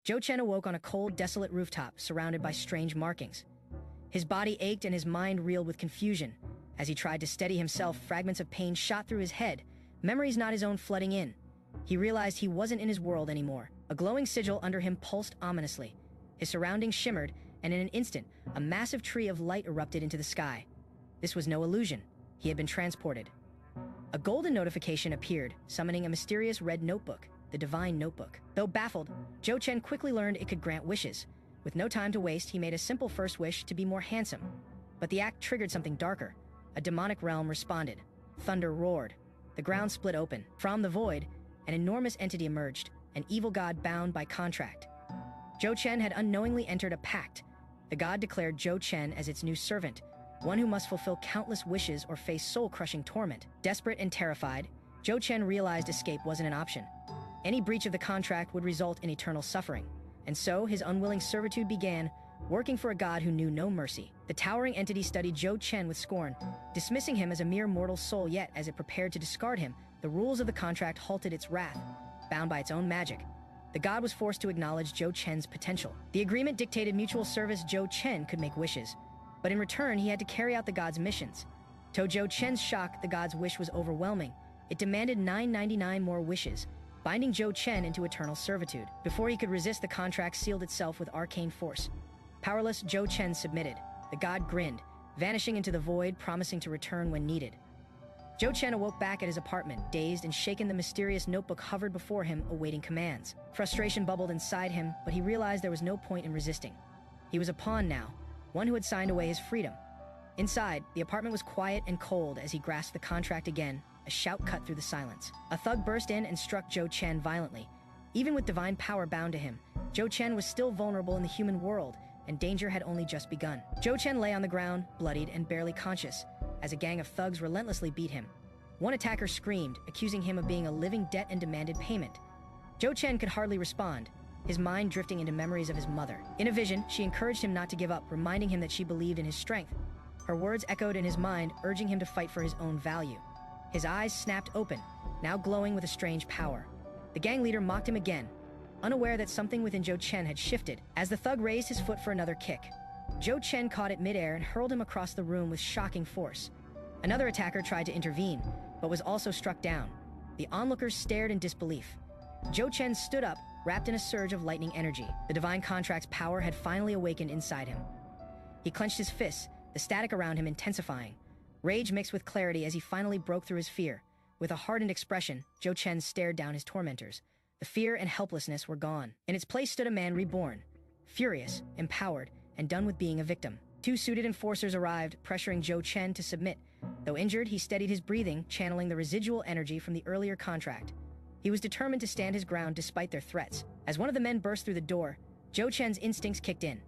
Joe Chen awoke on a cold, desolate rooftop surrounded by strange markings. His body ached and his mind reeled with confusion. As he tried to steady himself, fragments of pain shot through his head, memories not his own flooding in. He realized he wasn't in his world anymore. A glowing sigil under him pulsed ominously. His surroundings shimmered, and in an instant, a massive tree of light erupted into the sky. This was no illusion. He had been transported. A golden notification appeared, summoning a mysterious red notebook, the Divine Notebook. Though baffled, Joe Chen quickly learned it could grant wishes. With no time to waste, he made a simple first wish to be more handsome. But the act triggered something darker. A demonic realm responded. Thunder roared. The ground split open. From the void, an enormous entity emerged, an evil god bound by contract. Joe Chen had unknowingly entered a pact. The god declared Joe Chen as its new servant, one who must fulfill countless wishes or face soul-crushing torment. Desperate and terrified, Joe Chen realized escape wasn't an option. Any breach of the contract would result in eternal suffering, and so his unwilling servitude began, working for a god who knew no mercy. The towering entity studied Joe Chen with scorn, dismissing him as a mere mortal soul, yet as it prepared to discard him, the rules of the contract halted its wrath, bound by its own magic. The god was forced to acknowledge Joe Chen's potential. The agreement dictated mutual service. Joe Chen could make wishes, but in return he had to carry out the god's missions. To Joe Chen's shock, the god's wish was overwhelming. It demanded 999 more wishes, binding Joe Chen into eternal servitude. Before he could resist, the contract sealed itself with arcane force. Powerless, Joe Chen submitted. The god grinned, vanishing into the void, promising to return when needed. Joe Chen awoke back at his apartment, dazed and shaken. The mysterious notebook hovered before him, awaiting commands. Frustration bubbled inside him, but he realized there was no point in resisting. He was a pawn now, one who had signed away his freedom. Inside, the apartment was quiet and cold. As he grasped the contract again, a shout cut through the silence. A thug burst in and struck Joe Chen violently. Even with divine power bound to him, Joe Chen was still vulnerable in the human world, and danger had only just begun. Joe Chen lay on the ground, bloodied and barely conscious, as a gang of thugs relentlessly beat him. One attacker screamed, accusing him of being a living debt and demanded payment. Joe Chen could hardly respond, his mind drifting into memories of his mother. In a vision, she encouraged him not to give up, reminding him that she believed in his strength. Her words echoed in his mind, urging him to fight for his own value. His eyes snapped open, now glowing with a strange power. The gang leader mocked him again, unaware that something within Joe Chen had shifted. As the thug raised his foot for another kick, Joe Chen caught it midair and hurled him across the room with shocking force. Another attacker tried to intervene, but was also struck down. The onlookers stared in disbelief. Joe Chen stood up, wrapped in a surge of lightning energy. The divine contract's power had finally awakened inside him. He clenched his fists, the static around him intensifying. Rage mixed with clarity as he finally broke through his fear. With a hardened expression, Joe Chen stared down his tormentors. The fear and helplessness were gone. In its place stood a man reborn, furious, empowered, and done with being a victim. Two suited enforcers arrived, pressuring Joe Chen to submit. Though injured, he steadied his breathing, channeling the residual energy from the earlier contract. He was determined to stand his ground despite their threats. As one of the men burst through the door, Joe Chen's instincts kicked in.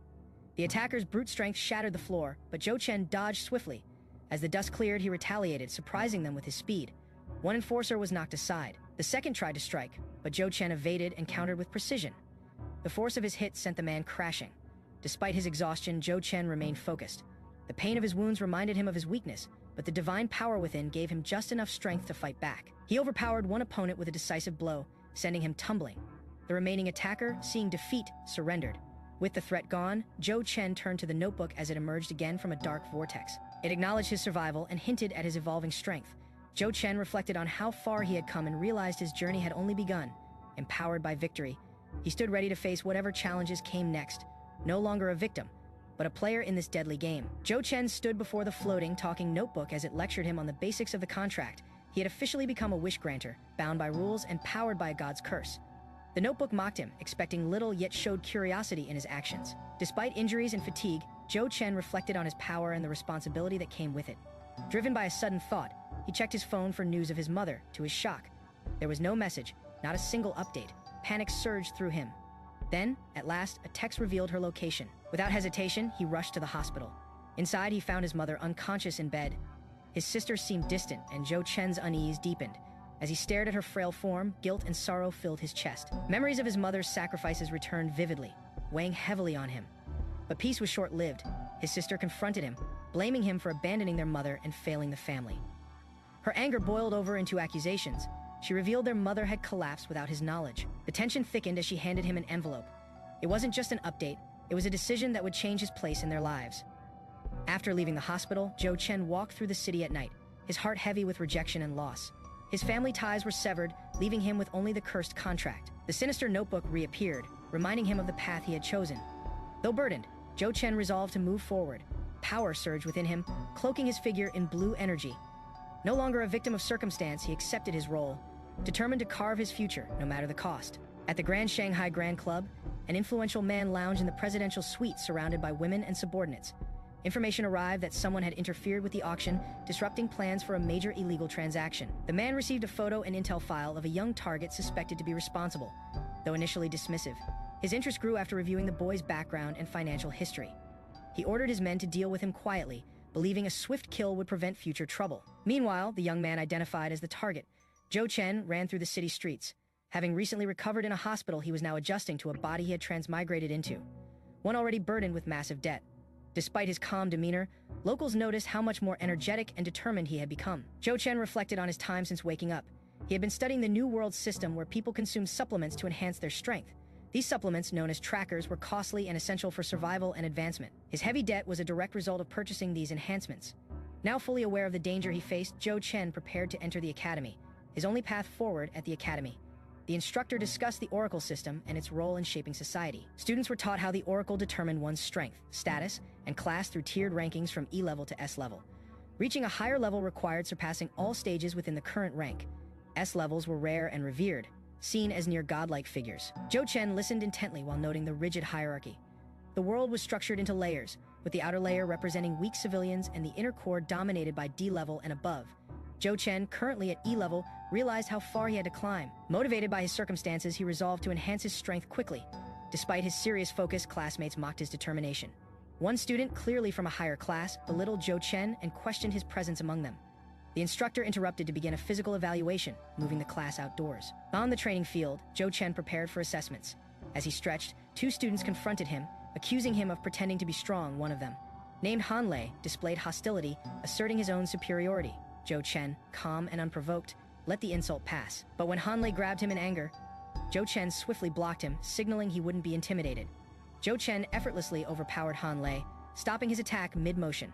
The attacker's brute strength shattered the floor, but Joe Chen dodged swiftly. As the dust cleared, he retaliated, surprising them with his speed. One enforcer was knocked aside. The second tried to strike, but Joe Chen evaded and countered with precision. The force of his hit sent the man crashing. Despite his exhaustion, Joe Chen remained focused. The pain of his wounds reminded him of his weakness, but the divine power within gave him just enough strength to fight back. He overpowered one opponent with a decisive blow, sending him tumbling. The remaining attacker, seeing defeat, surrendered. With the threat gone, Joe Chen turned to the notebook as it emerged again from a dark vortex. It acknowledged his survival and hinted at his evolving strength. Joe Chen reflected on how far he had come and realized his journey had only begun. Empowered by victory, he stood ready to face whatever challenges came next. No longer a victim, but a player in this deadly game. Joe Chen stood before the floating, talking notebook as it lectured him on the basics of the contract. He had officially become a wish granter, bound by rules and powered by a god's curse. The notebook mocked him, expecting little yet showed curiosity in his actions. Despite injuries and fatigue, Joe Chen reflected on his power and the responsibility that came with it. Driven by a sudden thought, he checked his phone for news of his mother. To his shock, there was no message, not a single update. Panic surged through him. Then, at last, a text revealed her location. Without hesitation, he rushed to the hospital. Inside, he found his mother unconscious in bed. His sister seemed distant, and Joe Chen's unease deepened. As he stared at her frail form, guilt and sorrow filled his chest. Memories of his mother's sacrifices returned vividly, weighing heavily on him. But peace was short-lived. His sister confronted him, blaming him for abandoning their mother and failing the family. Her anger boiled over into accusations. She revealed their mother had collapsed without his knowledge. The tension thickened as she handed him an envelope. It wasn't just an update, it was a decision that would change his place in their lives. After leaving the hospital, Joe Chen walked through the city at night, his heart heavy with rejection and loss. His family ties were severed, leaving him with only the cursed contract. The sinister notebook reappeared, reminding him of the path he had chosen. Though burdened, Joe Chen resolved to move forward. Power surged within him, cloaking his figure in blue energy. No longer a victim of circumstance, he accepted his role, determined to carve his future, no matter the cost. At the Grand Shanghai Grand Club, an influential man lounged in the presidential suite surrounded by women and subordinates. Information arrived that someone had interfered with the auction, disrupting plans for a major illegal transaction. The man received a photo and intel file of a young target suspected to be responsible, though initially dismissive. His interest grew after reviewing the boy's background and financial history. He ordered his men to deal with him quietly, believing a swift kill would prevent future trouble. Meanwhile, the young man identified as the target, Joe Chen, ran through the city streets. Having recently recovered in a hospital, he was now adjusting to a body he had transmigrated into, one already burdened with massive debt. Despite his calm demeanor, locals noticed how much more energetic and determined he had become. Joe Chen reflected on his time since waking up. He had been studying the New World system where people consume supplements to enhance their strength. These supplements, known as trackers, were costly and essential for survival and advancement. His heavy debt was a direct result of purchasing these enhancements. Now fully aware of the danger he faced, Joe Chen prepared to enter the academy, his only path forward at the academy. The instructor discussed the Oracle system and its role in shaping society. Students were taught how the Oracle determined one's strength, status, and class through tiered rankings from E level to S level. Reaching a higher level required surpassing all stages within the current rank. S levels were rare and revered, seen as near godlike figures. Joe Chen listened intently while noting the rigid hierarchy. The world was structured into layers, with the outer layer representing weak civilians and the inner core dominated by D level and above. Joe Chen, currently at E level, realized how far he had to climb. Motivated by his circumstances, he resolved to enhance his strength quickly. Despite his serious focus, classmates mocked his determination. One student, clearly from a higher class, belittled Joe Chen and questioned his presence among them. The instructor interrupted to begin a physical evaluation, moving the class outdoors. On the training field, Joe Chen prepared for assessments. As he stretched, two students confronted him, accusing him of pretending to be strong. One of them, named Han Lei, displayed hostility, asserting his own superiority. Joe Chen, calm and unprovoked, let the insult pass. But when Han Lei grabbed him in anger, Joe Chen swiftly blocked him, signaling he wouldn't be intimidated. Joe Chen effortlessly overpowered Han Lei, stopping his attack mid-motion.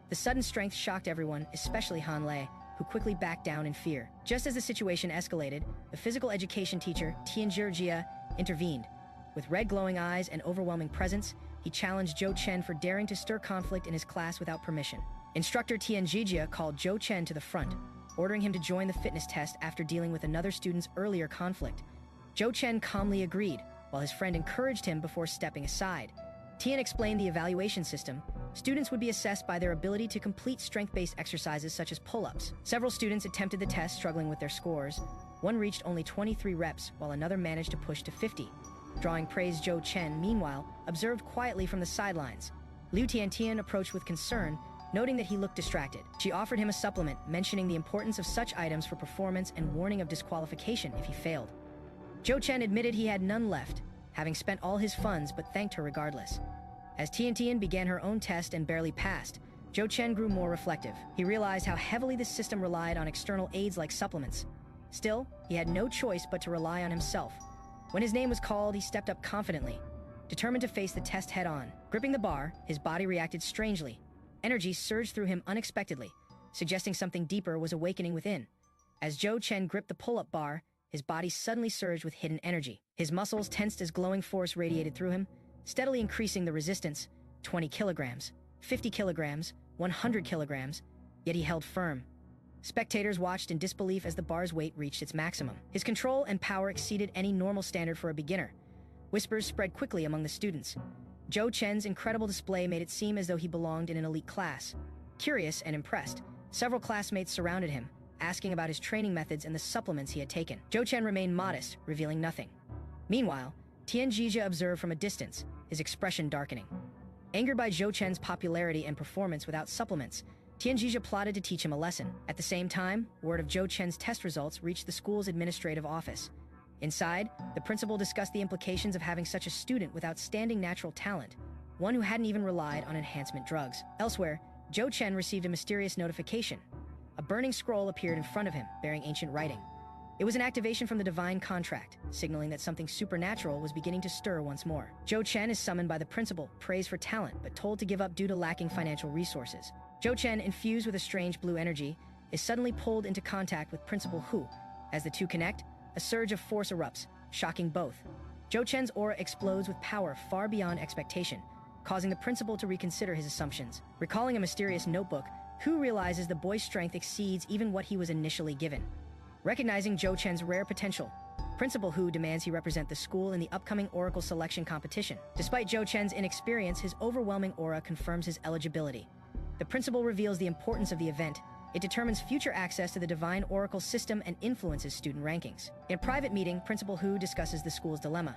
The sudden strength shocked everyone, especially Han Lei, who quickly backed down in fear. Just as the situation escalated, the physical education teacher, Tianjie, intervened. With red glowing eyes and overwhelming presence, he challenged Joe Chen for daring to stir conflict in his class without permission. Instructor Tianjie called Joe Chen to the front, ordering him to join the fitness test after dealing with another student's earlier conflict. Joe Chen calmly agreed, while his friend encouraged him before stepping aside. Tian explained the evaluation system. Students would be assessed by their ability to complete strength-based exercises such as pull-ups. Several students attempted the test, struggling with their scores. One reached only 23 reps, while another managed to push to 50. Drawing praise, Joe Chen, meanwhile, observed quietly from the sidelines. Liu Tiantian approached with concern, noting that he looked distracted. She offered him a supplement, mentioning the importance of such items for performance and warning of disqualification if he failed. Joe Chen admitted he had none left, having spent all his funds, but thanked her regardless. As Tiantian began her own test and barely passed, Joe Chen grew more reflective. He realized how heavily the system relied on external aids like supplements. Still, he had no choice but to rely on himself. When his name was called, he stepped up confidently, determined to face the test head-on. Gripping the bar, his body reacted strangely. Energy surged through him unexpectedly, suggesting something deeper was awakening within. As Joe Chen gripped the pull-up bar, his body suddenly surged with hidden energy. His muscles tensed as glowing force radiated through him, steadily increasing the resistance. 20 kilograms, 50 kilograms, 100 kilograms, yet he held firm. Spectators watched in disbelief as the bar's weight reached its maximum. His control and power exceeded any normal standard for a beginner. Whispers spread quickly among the students. Joe Chen's incredible display made it seem as though he belonged in an elite class. Curious and impressed, several classmates surrounded him, asking about his training methods and the supplements he had taken. Joe Chen remained modest, revealing nothing. Meanwhile, Tianjie observed from a distance, his expression darkening. Angered by Joe Chen's popularity and performance without supplements, Tianjie plotted to teach him a lesson. At the same time, word of Joe Chen's test results reached the school's administrative office. Inside, the principal discussed the implications of having such a student with outstanding natural talent, one who hadn't even relied on enhancement drugs. Elsewhere, Joe Chen received a mysterious notification. A burning scroll appeared in front of him, bearing ancient writing. It was an activation from the divine contract, signaling that something supernatural was beginning to stir once more. Joe Chen is summoned by the principal, praised for talent, but told to give up due to lacking financial resources. Joe Chen, infused with a strange blue energy, is suddenly pulled into contact with Principal Hu. As the two connect, a surge of force erupts, shocking both. Joe Chen's aura explodes with power far beyond expectation, causing the principal to reconsider his assumptions. Recalling a mysterious notebook, Hu realizes the boy's strength exceeds even what he was initially given. Recognizing Joe Chen's rare potential, Principal Hu demands he represent the school in the upcoming Oracle selection competition. Despite Joe Chen's inexperience, his overwhelming aura confirms his eligibility. The principal reveals the importance of the event. It determines future access to the Divine Oracle system and influences student rankings. In a private meeting, Principal Hu discusses the school's dilemma.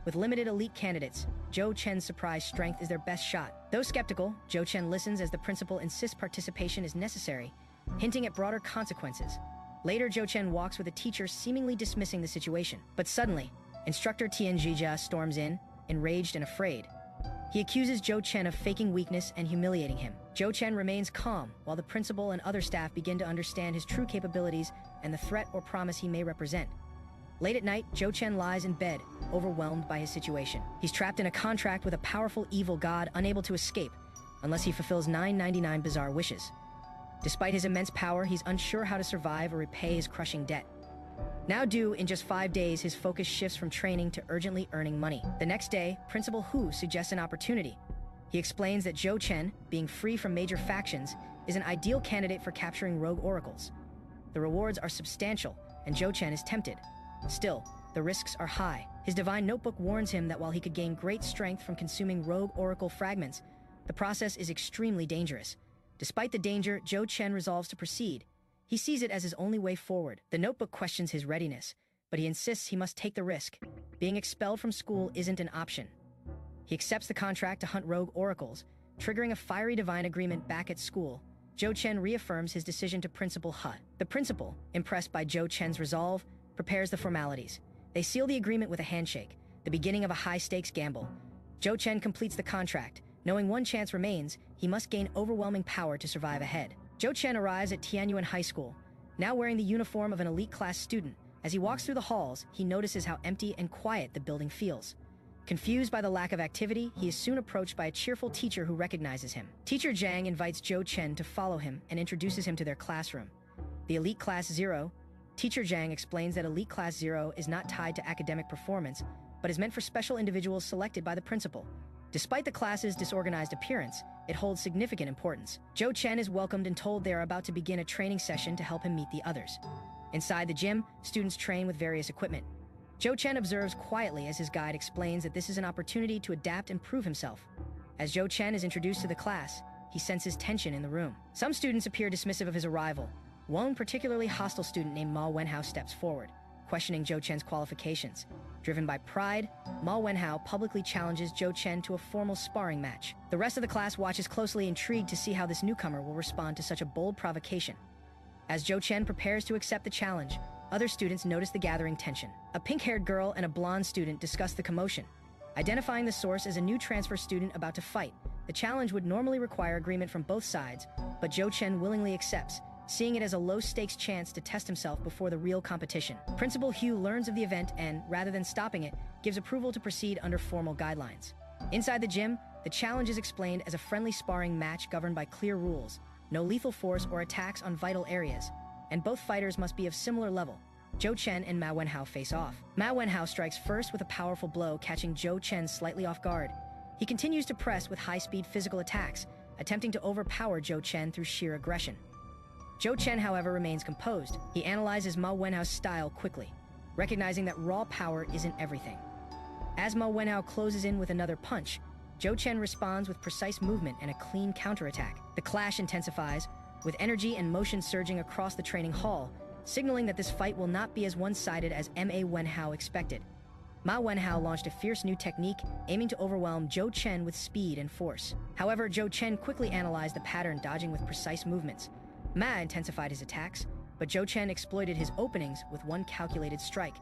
With limited elite candidates, Joe Chen's surprise strength is their best shot. Though skeptical, Joe Chen listens as the principal insists participation is necessary, hinting at broader consequences. Later, Joe Chen walks with a teacher seemingly dismissing the situation. But suddenly, instructor Tian Zhijia storms in, enraged and afraid. He accuses Joe Chen of faking weakness and humiliating him. Joe Chen remains calm, while the principal and other staff begin to understand his true capabilities and the threat or promise he may represent. Late at night, Joe Chen lies in bed, overwhelmed by his situation. He's trapped in a contract with a powerful evil god unable to escape, unless he fulfills 999 bizarre wishes. Despite his immense power, he's unsure how to survive or repay his crushing debt. Now due in just 5 days, his focus shifts from training to urgently earning money. The next day, Principal Hu suggests an opportunity. He explains that Joe Chen, being free from major factions, is an ideal candidate for capturing rogue oracles. The rewards are substantial, and Joe Chen is tempted. Still, the risks are high. His divine notebook warns him that while he could gain great strength from consuming rogue oracle fragments, the process is extremely dangerous. Despite the danger, Joe Chen resolves to proceed. He sees it as his only way forward. The notebook questions his readiness, but he insists he must take the risk. Being expelled from school isn't an option. He accepts the contract to hunt rogue oracles, triggering a fiery divine agreement back at school. Joe Chen reaffirms his decision to Principal Hu. The principal, impressed by Joe Chen's resolve, prepares the formalities. They seal the agreement with a handshake, the beginning of a high-stakes gamble. Joe Chen completes the contract. Knowing one chance remains, he must gain overwhelming power to survive ahead. Joe Chen arrives at Tianyuan High School, now wearing the uniform of an elite class student. As he walks through the halls, he notices how empty and quiet the building feels. Confused by the lack of activity, he is soon approached by a cheerful teacher who recognizes him. Teacher Zhang invites Joe Chen to follow him and introduces him to their classroom. The Elite Class 0. Teacher Zhang explains that Elite Class 0 is not tied to academic performance, but is meant for special individuals selected by the principal. Despite the class's disorganized appearance, it holds significant importance. Joe Chen is welcomed and told they are about to begin a training session to help him meet the others. Inside the gym, students train with various equipment. Joe Chen observes quietly as his guide explains that this is an opportunity to adapt and prove himself. As Joe Chen is introduced to the class, he senses tension in the room. Some students appear dismissive of his arrival. One particularly hostile student named Ma Wenhao steps forward, questioning Joe Chen's qualifications. Driven by pride, Ma Wenhao publicly challenges Joe Chen to a formal sparring match. The rest of the class watches closely, intrigued to see how this newcomer will respond to such a bold provocation. As Joe Chen prepares to accept the challenge, other students notice the gathering tension. A pink-haired girl and a blonde student discuss the commotion. Identifying the source as a new transfer student about to fight, the challenge would normally require agreement from both sides, but Joe Chen willingly accepts, seeing it as a low-stakes chance to test himself before the real competition. Principal Hu learns of the event and, rather than stopping it, gives approval to proceed under formal guidelines. Inside the gym, the challenge is explained as a friendly sparring match governed by clear rules, no lethal force or attacks on vital areas, and both fighters must be of similar level. Joe Chen and Ma Wenhao face off. Ma Wenhao strikes first with a powerful blow, catching Joe Chen slightly off guard. He continues to press with high-speed physical attacks, attempting to overpower Joe Chen through sheer aggression. Joe Chen, however, remains composed. He analyzes Ma Wenhao's style quickly, recognizing that raw power isn't everything. As Ma Wenhao closes in with another punch, Joe Chen responds with precise movement and a clean counterattack. The clash intensifies, with energy and motion surging across the training hall, signaling that this fight will not be as one-sided as Ma Wenhao expected. Ma Wenhao launched a fierce new technique, aiming to overwhelm Joe Chen with speed and force. However, Joe Chen quickly analyzed the pattern, dodging with precise movements. Ma intensified his attacks, but Joe Chen exploited his openings with one calculated strike.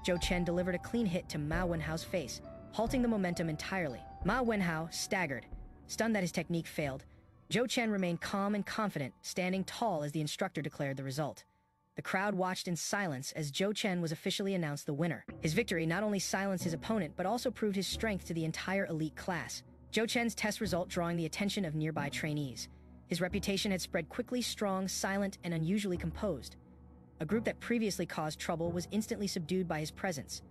Joe Chen delivered a clean hit to Ma Wenhao's face, halting the momentum entirely. Ma Wenhao staggered. Stunned that his technique failed, Joe Chen remained calm and confident, standing tall as the instructor declared the result. The crowd watched in silence as Joe Chen was officially announced the winner. His victory not only silenced his opponent, but also proved his strength to the entire elite class. Joe Chen's test result drawing the attention of nearby trainees. His reputation had spread quickly, strong, silent, and unusually composed. A group that previously caused trouble was instantly subdued by his presence.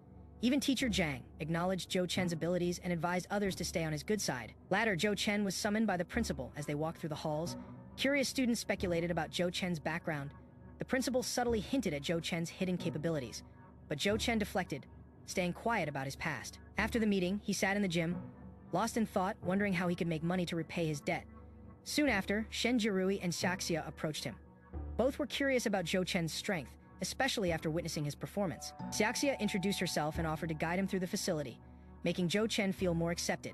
Even teacher Zhang acknowledged Joe Chen's abilities and advised others to stay on his good side. Later, Joe Chen was summoned by the principal as they walked through the halls. Curious students speculated about Joe Chen's background. The principal subtly hinted at Joe Chen's hidden capabilities, but Joe Chen deflected, staying quiet about his past. After the meeting, he sat in the gym, lost in thought, wondering how he could make money to repay his debt. Soon after, Shen Jirui and Xiaxia approached him. Both were curious about Joe Chen's strength, especially after witnessing his performance. Xiaxia introduced herself and offered to guide him through the facility, making Joe Chen feel more accepted.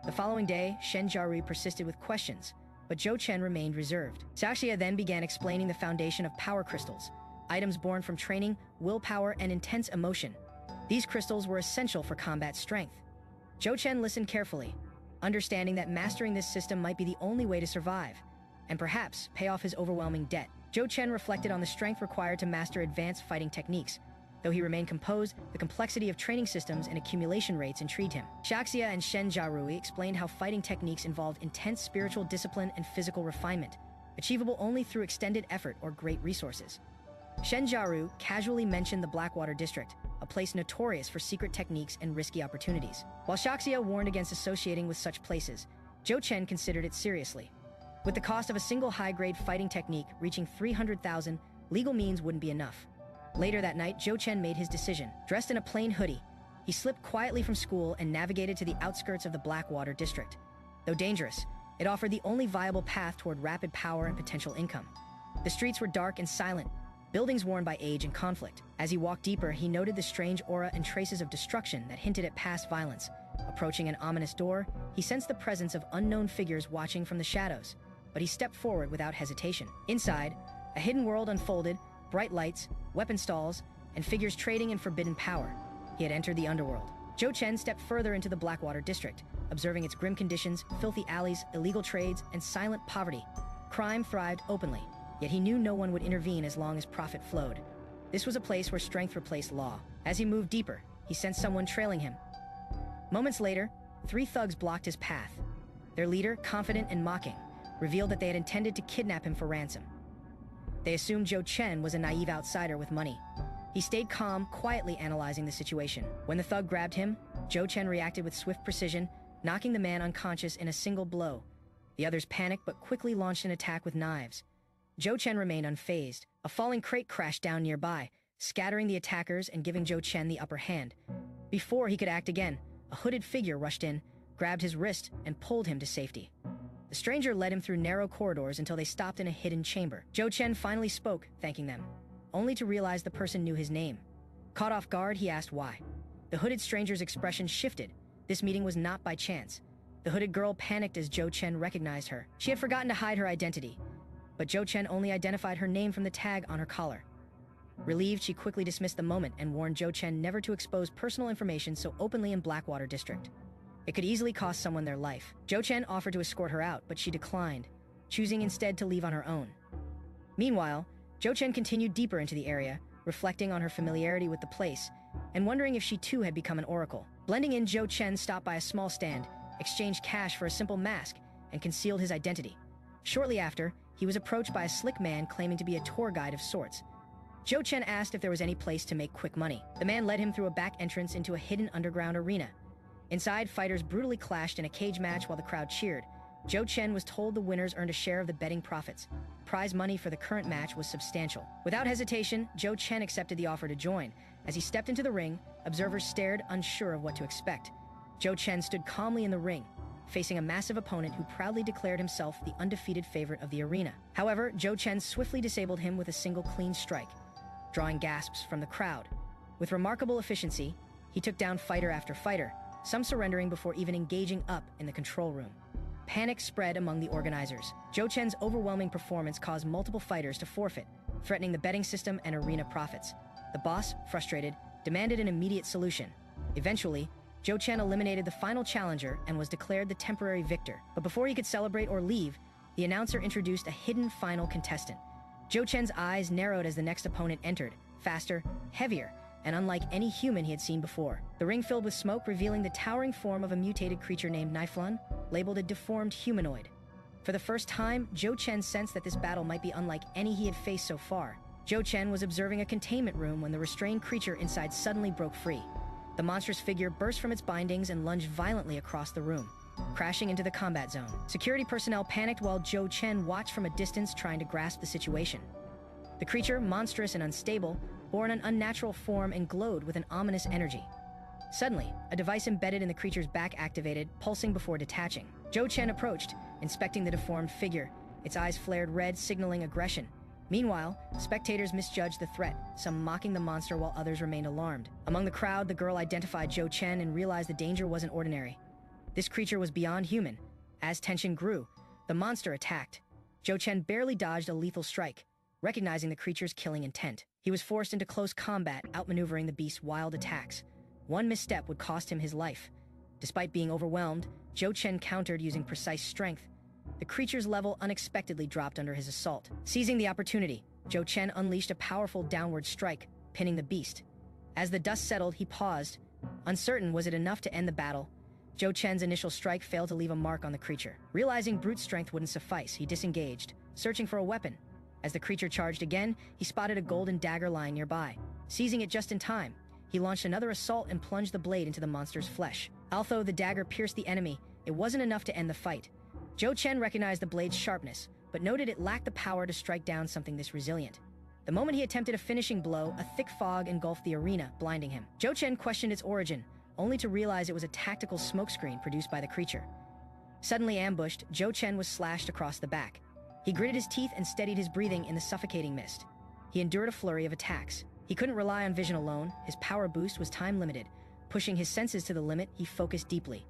The following day, Shen Jirui persisted with questions, but Joe Chen remained reserved. Xiaxia then began explaining the foundation of power crystals, items born from training, willpower, and intense emotion. These crystals were essential for combat strength. Joe Chen listened carefully, understanding that mastering this system might be the only way to survive, and perhaps pay off his overwhelming debt. Joe Chen reflected on the strength required to master advanced fighting techniques. Though he remained composed, the complexity of training systems and accumulation rates intrigued him. Xiaxia and Shen Jirui explained how fighting techniques involved intense spiritual discipline and physical refinement, achievable only through extended effort or great resources. Shen Jirui casually mentioned the Blackwater District, a place notorious for secret techniques and risky opportunities. While Xiaxia warned against associating with such places, Joe Chen considered it seriously. With the cost of a single high-grade fighting technique reaching 300,000, legal means wouldn't be enough. Later that night, Joe Chen made his decision. Dressed in a plain hoodie, he slipped quietly from school and navigated to the outskirts of the Blackwater District. Though dangerous, it offered the only viable path toward rapid power and potential income. The streets were dark and silent, buildings worn by age and conflict. As he walked deeper, he noted the strange aura and traces of destruction that hinted at past violence. Approaching an ominous door, he sensed the presence of unknown figures watching from the shadows, but he stepped forward without hesitation. Inside, a hidden world unfolded, bright lights, weapon stalls, and figures trading in forbidden power. He had entered the underworld. Joe Chen stepped further into the Blackwater District, observing its grim conditions, filthy alleys, illegal trades, and silent poverty. Crime thrived openly, yet he knew no one would intervene as long as profit flowed. This was a place where strength replaced law. As he moved deeper, he sensed someone trailing him. Moments later, 3 thugs blocked his path. Their leader, confident and mocking, revealed that they had intended to kidnap him for ransom. They assumed Joe Chen was a naive outsider with money. He stayed calm, quietly analyzing the situation. When the thug grabbed him, Joe Chen reacted with swift precision, knocking the man unconscious in a single blow. The others panicked but quickly launched an attack with knives. Joe Chen remained unfazed. A falling crate crashed down nearby, scattering the attackers and giving Joe Chen the upper hand. Before he could act again, a hooded figure rushed in, grabbed his wrist, and pulled him to safety. The stranger led him through narrow corridors until they stopped in a hidden chamber. Joe Chen finally spoke, thanking them, only to realize the person knew his name. Caught off guard, he asked why. The hooded stranger's expression shifted. This meeting was not by chance. The hooded girl panicked as Joe Chen recognized her. She had forgotten to hide her identity, but Joe Chen only identified her name from the tag on her collar. Relieved, she quickly dismissed the moment and warned Joe Chen never to expose personal information so openly in Blackwater District. It could easily cost someone their life. Joe Chen offered to escort her out, but she declined, choosing instead to leave on her own. Meanwhile, Joe Chen continued deeper into the area, reflecting on her familiarity with the place, and wondering if she too had become an oracle. Blending in, Joe Chen stopped by a small stand, exchanged cash for a simple mask, and concealed his identity. Shortly after, he was approached by a slick man claiming to be a tour guide of sorts. Joe Chen asked if there was any place to make quick money. The man led him through a back entrance into a hidden underground arena. Inside, fighters brutally clashed in a cage match while the crowd cheered. Joe Chen was told the winners earned a share of the betting profits. Prize money for the current match was substantial. Without hesitation, Joe Chen accepted the offer to join. As he stepped into the ring, observers stared, unsure of what to expect. Joe Chen stood calmly in the ring, facing a massive opponent who proudly declared himself the undefeated favorite of the arena. However, Joe Chen swiftly disabled him with a single clean strike, drawing gasps from the crowd. With remarkable efficiency, he took down fighter after fighter, some surrendering before even engaging up in the control room. Panic spread among the organizers. Joe Chen's overwhelming performance caused multiple fighters to forfeit, threatening the betting system and arena profits. The boss, frustrated, demanded an immediate solution. Eventually, Joe Chen eliminated the final challenger and was declared the temporary victor. But before he could celebrate or leave, the announcer introduced a hidden final contestant. Joe Chen's eyes narrowed as the next opponent entered, faster, heavier, and unlike any human he had seen before. The ring filled with smoke, revealing the towering form of a mutated creature named Niflun, labeled a deformed humanoid. For the first time, Joe Chen sensed that this battle might be unlike any he had faced so far. Joe Chen was observing a containment room when the restrained creature inside suddenly broke free. The monstrous figure burst from its bindings and lunged violently across the room, crashing into the combat zone. Security personnel panicked while Joe Chen watched from a distance, trying to grasp the situation. The creature, monstrous and unstable, bore an unnatural form and glowed with an ominous energy. Suddenly, a device embedded in the creature's back activated, pulsing before detaching. Joe Chen approached, inspecting the deformed figure. Its eyes flared red, signaling aggression. Meanwhile, spectators misjudged the threat, some mocking the monster while others remained alarmed. Among the crowd, the girl identified Joe Chen and realized the danger wasn't ordinary. This creature was beyond human. As tension grew, the monster attacked. Joe Chen barely dodged a lethal strike, recognizing the creature's killing intent. He was forced into close combat, outmaneuvering the beast's wild attacks. One misstep would cost him his life. Despite being overwhelmed, Joe Chen countered using precise strength. The creature's level unexpectedly dropped under his assault. Seizing the opportunity, Joe Chen unleashed a powerful downward strike, pinning the beast. As the dust settled, he paused. Uncertain was it enough to end the battle, Joe Chen's initial strike failed to leave a mark on the creature. Realizing brute strength wouldn't suffice, he disengaged, searching for a weapon. As the creature charged again, he spotted a golden dagger lying nearby. Seizing it just in time, he launched another assault and plunged the blade into the monster's flesh. Although the dagger pierced the enemy, it wasn't enough to end the fight. Joe Chen recognized the blade's sharpness, but noted it lacked the power to strike down something this resilient. The moment he attempted a finishing blow, a thick fog engulfed the arena, blinding him. Joe Chen questioned its origin, only to realize it was a tactical smokescreen produced by the creature. Suddenly ambushed, Joe Chen was slashed across the back. He gritted his teeth and steadied his breathing in the suffocating mist. He endured a flurry of attacks. He couldn't rely on vision alone. His power boost was time-limited. Pushing his senses to the limit, he focused deeply.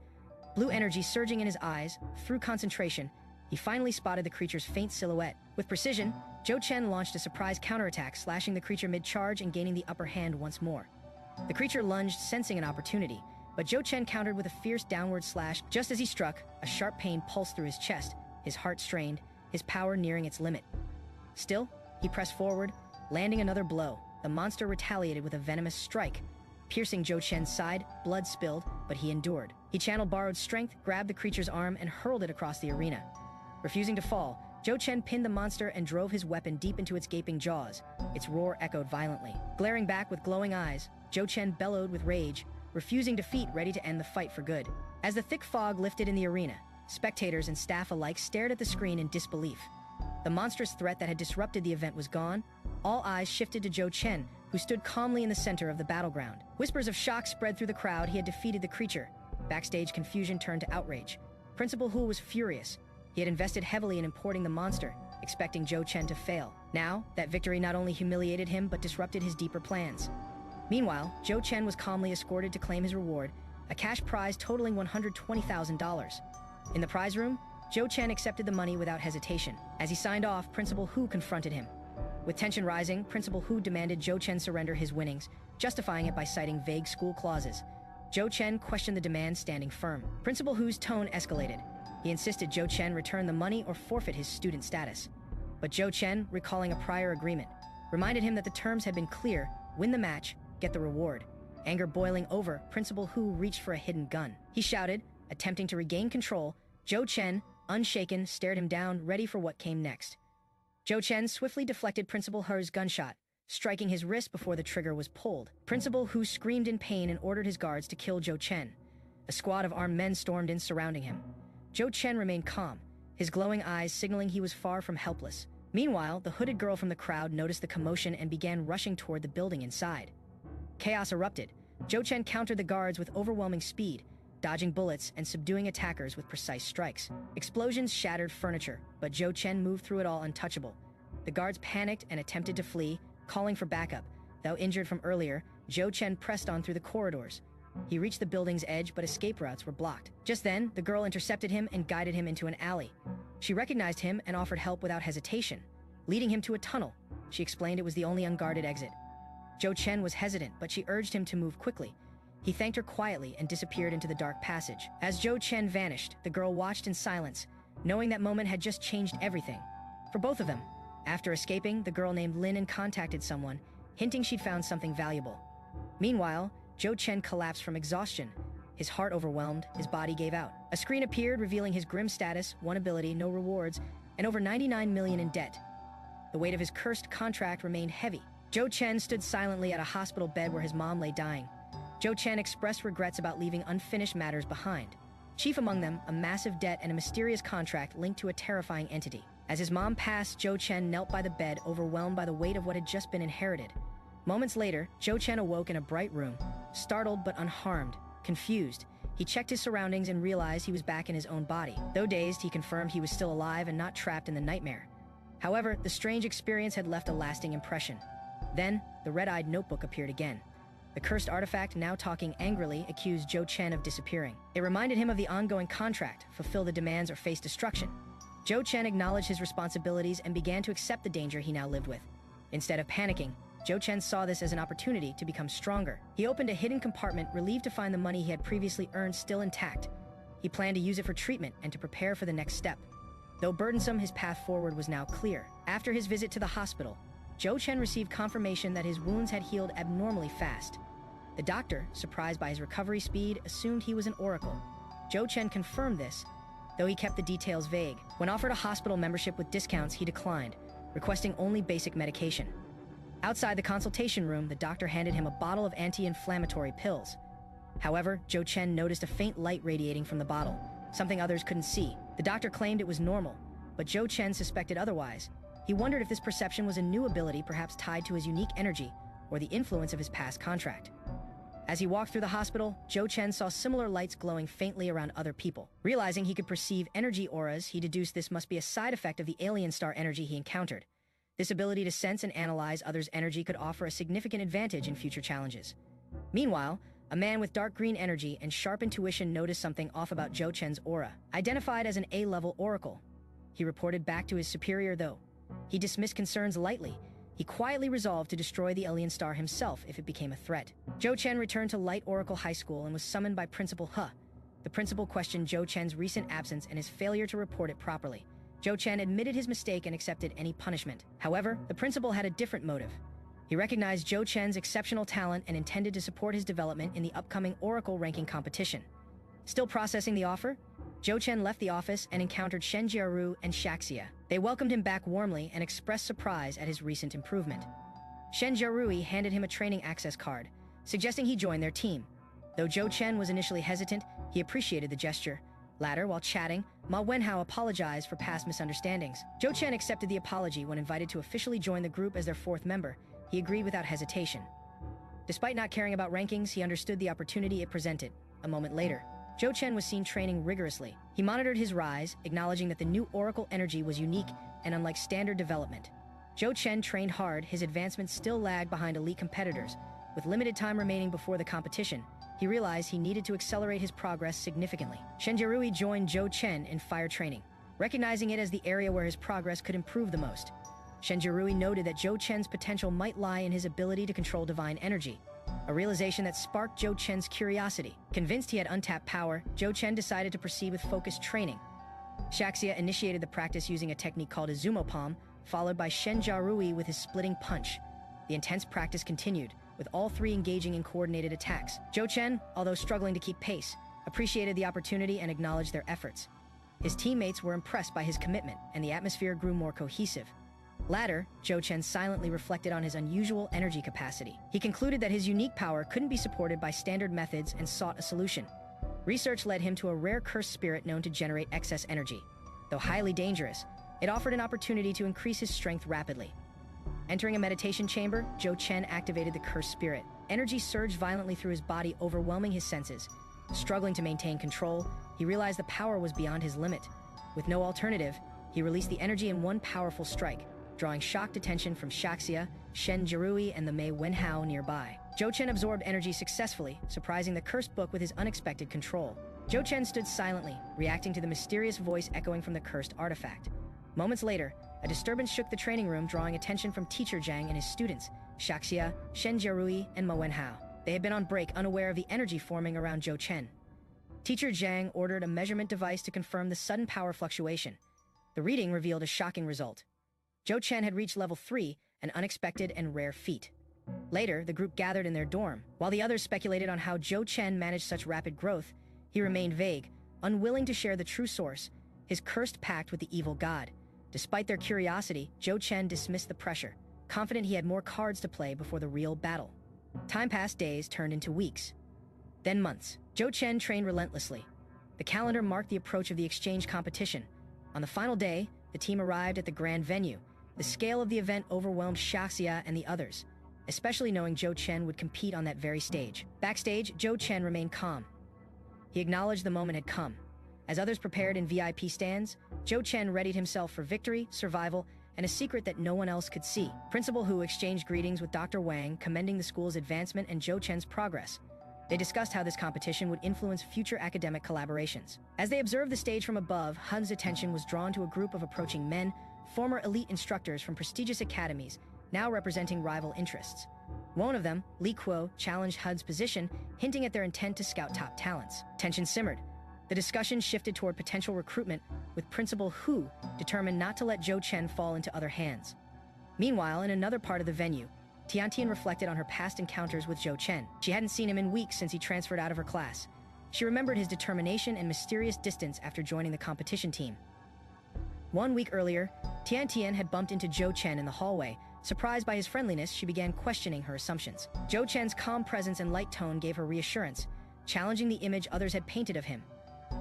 Blue energy surging in his eyes, through concentration, he finally spotted the creature's faint silhouette. With precision, Joe Chen launched a surprise counterattack, slashing the creature mid-charge and gaining the upper hand once more. The creature lunged, sensing an opportunity, but Joe Chen countered with a fierce downward slash. Just as he struck, a sharp pain pulsed through his chest, his heart strained, his power nearing its limit. Still, he pressed forward, landing another blow. The monster retaliated with a venomous strike. Piercing Joe Chen's side, blood spilled, but he endured. He channeled borrowed strength, grabbed the creature's arm, and hurled it across the arena. Refusing to fall, Joe Chen pinned the monster and drove his weapon deep into its gaping jaws. Its roar echoed violently. Glaring back with glowing eyes, Joe Chen bellowed with rage, refusing defeat, ready to end the fight for good. As the thick fog lifted in the arena, spectators and staff alike stared at the screen in disbelief. The monstrous threat that had disrupted the event was gone. All eyes shifted to Joe Chen, who stood calmly in the center of the battleground. Whispers of shock spread through the crowd. He had defeated the creature. Backstage, confusion turned to outrage. Principal Hu was furious. He had invested heavily in importing the monster, expecting Joe Chen to fail. Now, that victory not only humiliated him, but disrupted his deeper plans. Meanwhile, Joe Chen was calmly escorted to claim his reward, a cash prize totaling $120,000. In the prize room, Joe Chen accepted the money without hesitation. As he signed off, Principal Hu confronted him. With tension rising, Principal Hu demanded Joe Chen surrender his winnings, justifying it by citing vague school clauses. Joe Chen questioned the demand, standing firm. Principal Hu's tone escalated. He insisted Joe Chen return the money or forfeit his student status. But Joe Chen, recalling a prior agreement, reminded him that the terms had been clear: win the match, get the reward. Anger boiling over, Principal Hu reached for a hidden gun. He shouted, attempting to regain control. Joe Chen, unshaken, stared him down, ready for what came next. Joe Chen swiftly deflected Principal Hu's gunshot, striking his wrist before the trigger was pulled. Principal Hu screamed in pain and ordered his guards to kill Joe Chen. A squad of armed men stormed in, surrounding him. Joe Chen remained calm, his glowing eyes signaling he was far from helpless. Meanwhile, the hooded girl from the crowd noticed the commotion and began rushing toward the building inside. Chaos erupted. Joe Chen countered the guards with overwhelming speed, dodging bullets and subduing attackers with precise strikes. Explosions shattered furniture, but Joe Chen moved through it all untouchable. The guards panicked and attempted to flee, calling for backup. Though injured from earlier, Joe Chen pressed on through the corridors. He reached the building's edge, but escape routes were blocked. Just then, the girl intercepted him and guided him into an alley. She recognized him and offered help without hesitation, leading him to a tunnel. She explained it was the only unguarded exit. Joe Chen was hesitant, but she urged him to move quickly. He thanked her quietly and disappeared into the dark passage. As Joe Chen vanished, the girl watched in silence, knowing that moment had just changed everything. For both of them, After escaping, the girl named Lin contacted someone, hinting she'd found something valuable. Meanwhile, Joe Chen collapsed from exhaustion. His heart overwhelmed, his body gave out. A screen appeared revealing his grim status, one ability, no rewards, and over 99 million in debt. The weight of his cursed contract remained heavy. Joe Chen stood silently at a hospital bed where his mom lay dying. Joe Chen expressed regrets about leaving unfinished matters behind. Chief among them, a massive debt and a mysterious contract linked to a terrifying entity. As his mom passed, Joe Chen knelt by the bed, overwhelmed by the weight of what had just been inherited. Moments later, Joe Chen awoke in a bright room, startled but unharmed. Confused, he checked his surroundings and realized he was back in his own body. Though dazed, he confirmed he was still alive and not trapped in the nightmare. However, the strange experience had left a lasting impression. Then, the red-eyed notebook appeared again. The cursed artifact, now talking angrily, accused Joe Chen of disappearing. It reminded him of the ongoing contract: fulfill the demands or face destruction. Joe Chen acknowledged his responsibilities and began to accept the danger he now lived with. Instead of panicking, Joe Chen saw this as an opportunity to become stronger. He opened a hidden compartment, relieved to find the money he had previously earned still intact. He planned to use it for treatment and to prepare for the next step. Though burdensome, his path forward was now clear. After his visit to the hospital, Joe Chen received confirmation that his wounds had healed abnormally fast. The doctor, surprised by his recovery speed, assumed he was an oracle. Joe Chen confirmed this, though he kept the details vague. When offered a hospital membership with discounts, he declined, requesting only basic medication. Outside the consultation room, the doctor handed him a bottle of anti-inflammatory pills. However, Joe Chen noticed a faint light radiating from the bottle, something others couldn't see. The doctor claimed it was normal, but Joe Chen suspected otherwise. He wondered if this perception was a new ability, perhaps tied to his unique energy or the influence of his past contract. As he walked through the hospital, Joe Chen saw similar lights glowing faintly around other people. Realizing he could perceive energy auras, he deduced this must be a side effect of the alien star energy he encountered. This ability to sense and analyze others' energy could offer a significant advantage in future challenges. Meanwhile, a man with dark green energy and sharp intuition noticed something off about Joe Chen's aura. Identified as an A-level oracle, he reported back to his superior, though he dismissed concerns lightly. He quietly resolved to destroy the alien star himself if it became a threat. Joe Chen returned to Light Oracle High School and was summoned by Principal He. The principal questioned Joe Chen's recent absence and his failure to report it properly. Joe Chen admitted his mistake and accepted any punishment. However, the principal had a different motive. He recognized Joe Chen's exceptional talent and intended to support his development in the upcoming Oracle ranking competition. Still processing the offer, Joe Chen left the office and encountered Shen Jiaru and Shaxia. They welcomed him back warmly and expressed surprise at his recent improvement. Shen Jiaru handed him a training access card, suggesting he join their team. Though Joe Chen was initially hesitant, he appreciated the gesture. Later, while chatting, Ma Wenhao apologized for past misunderstandings. Joe Chen accepted the apology. When invited to officially join the group as their fourth member, he agreed without hesitation. Despite not caring about rankings, he understood the opportunity it presented. A moment later, Joe Chen was seen training rigorously. He monitored his rise, acknowledging that the new Oracle energy was unique and unlike standard development. Joe Chen trained hard. His advancements still lagged behind elite competitors. With limited time remaining before the competition, he realized he needed to accelerate his progress significantly. Shen Jiaru joined Joe Chen in fire training, recognizing it as the area where his progress could improve the most. Shen Jiaru noted that Joe Chen's potential might lie in his ability to control divine energy, a realization that sparked Joe Chen's curiosity. Convinced he had untapped power, Joe Chen decided to proceed with focused training. Shaxia initiated the practice using a technique called a Zumo Palm, followed by Shen Jiaru with his splitting punch. The intense practice continued, with all three engaging in coordinated attacks. Joe Chen, although struggling to keep pace, appreciated the opportunity and acknowledged their efforts. His teammates were impressed by his commitment, and the atmosphere grew more cohesive. Later, Joe Chen silently reflected on his unusual energy capacity. He concluded that his unique power couldn't be supported by standard methods and sought a solution. Research led him to a rare cursed spirit known to generate excess energy. Though highly dangerous, it offered an opportunity to increase his strength rapidly. Entering a meditation chamber, Joe Chen activated the cursed spirit. Energy surged violently through his body, overwhelming his senses. Struggling to maintain control, he realized the power was beyond his limit. With no alternative, he released the energy in one powerful strike, drawing shocked attention from Shaxia, Shen Jiaru, and the Ma Wenhao nearby. Joe Chen absorbed energy successfully, surprising the cursed book with his unexpected control. Joe Chen stood silently, reacting to the mysterious voice echoing from the cursed artifact. Moments later, a disturbance shook the training room, drawing attention from Teacher Zhang and his students, Shaxia, Shen Jiaru, and Ma Wenhao. They had been on break, unaware of the energy forming around Joe Chen. Teacher Zhang ordered a measurement device to confirm the sudden power fluctuation. The reading revealed a shocking result. Joe Chen had reached level 3, an unexpected and rare feat. Later, the group gathered in their dorm. While the others speculated on how Joe Chen managed such rapid growth, he remained vague, unwilling to share the true source, his cursed pact with the evil god. Despite their curiosity, Joe Chen dismissed the pressure, confident he had more cards to play before the real battle. Time passed, days turned into weeks. Then months. Joe Chen trained relentlessly. The calendar marked the approach of the exchange competition. On the final day, the team arrived at the grand venue. The scale of the event overwhelmed Shaxia and the others, especially knowing Joe Chen would compete on that very stage. Backstage, Joe Chen remained calm. He acknowledged the moment had come. As others prepared in VIP stands, Joe Chen readied himself for victory, survival, and a secret that no one else could see. Principal Hu exchanged greetings with Dr. Wang, commending the school's advancement and Joe Chen's progress. They discussed how this competition would influence future academic collaborations. As they observed the stage from above, Hun's attention was drawn to a group of approaching men, former elite instructors from prestigious academies, now representing rival interests. One of them, Lei Che, challenged Hun's position, hinting at their intent to scout top talents. Tension simmered. The discussion shifted toward potential recruitment, with Principal Hu determined not to let Joe Chen fall into other hands. Meanwhile, in another part of the venue, Tiantian reflected on her past encounters with Joe Chen. She hadn't seen him in weeks since he transferred out of her class. She remembered his determination and mysterious distance after joining the competition team. 1 week earlier, Tiantian had bumped into Joe Chen in the hallway. Surprised by his friendliness, she began questioning her assumptions. Joe Chen's calm presence and light tone gave her reassurance, challenging the image others had painted of him.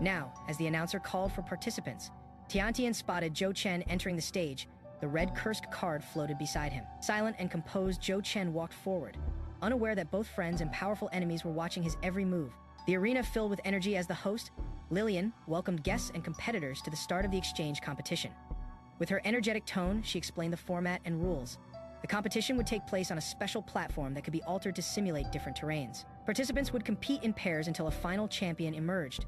Now, as the announcer called for participants, Tiantian spotted Joe Chen entering the stage. The red cursed card floated beside him. Silent and composed, Joe Chen walked forward, unaware that both friends and powerful enemies were watching his every move. The arena filled with energy as the host, Lillian, welcomed guests and competitors to the start of the exchange competition. With her energetic tone, she explained the format and rules. The competition would take place on a special platform that could be altered to simulate different terrains. Participants would compete in pairs until a final champion emerged.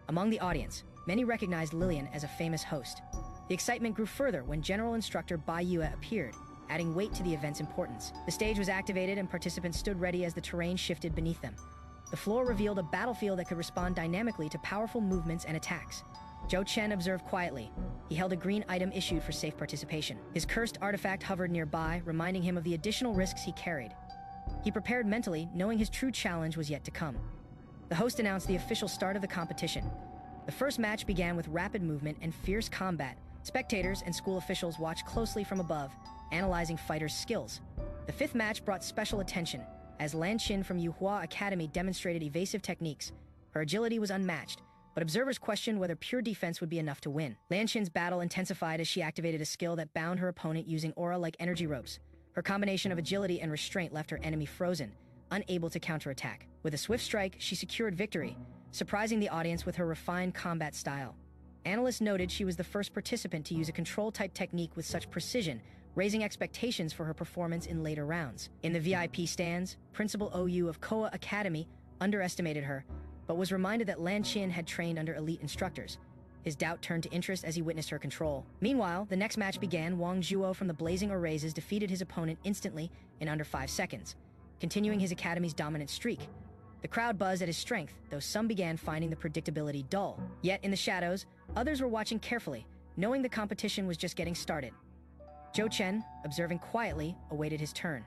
Among the audience, many recognized Lillian as a famous host. The excitement grew further when General Instructor Bai Yue appeared, adding weight to the event's importance. The stage was activated and participants stood ready as the terrain shifted beneath them. The floor revealed a battlefield that could respond dynamically to powerful movements and attacks. Joe Chen observed quietly. He held a green item issued for safe participation. His cursed artifact hovered nearby, reminding him of the additional risks he carried. He prepared mentally, knowing his true challenge was yet to come. The host announced the official start of the competition. The first match began with rapid movement and fierce combat. Spectators and school officials watched closely from above, analyzing fighters' skills. The fifth match brought special attention, as Lan Xin from Yuhua Academy demonstrated evasive techniques. Her agility was unmatched, but observers questioned whether pure defense would be enough to win. Lan Xin's battle intensified as she activated a skill that bound her opponent using aura-like energy ropes. Her combination of agility and restraint left her enemy frozen, unable to counterattack. With a swift strike, she secured victory, surprising the audience with her refined combat style. Analysts noted she was the first participant to use a control-type technique with such precision, raising expectations for her performance in later rounds. In the VIP stands, Principal OU of Koa Academy underestimated her, but was reminded that Lan Xin had trained under elite instructors. His doubt turned to interest as he witnessed her control. Meanwhile, the next match began. Wang Zhuo from the Blazing Oases defeated his opponent instantly in under 5 seconds, continuing his academy's dominant streak. The crowd buzzed at his strength, though some began finding the predictability dull. Yet, in the shadows, others were watching carefully, knowing the competition was just getting started. Joe Chen, observing quietly, awaited his turn.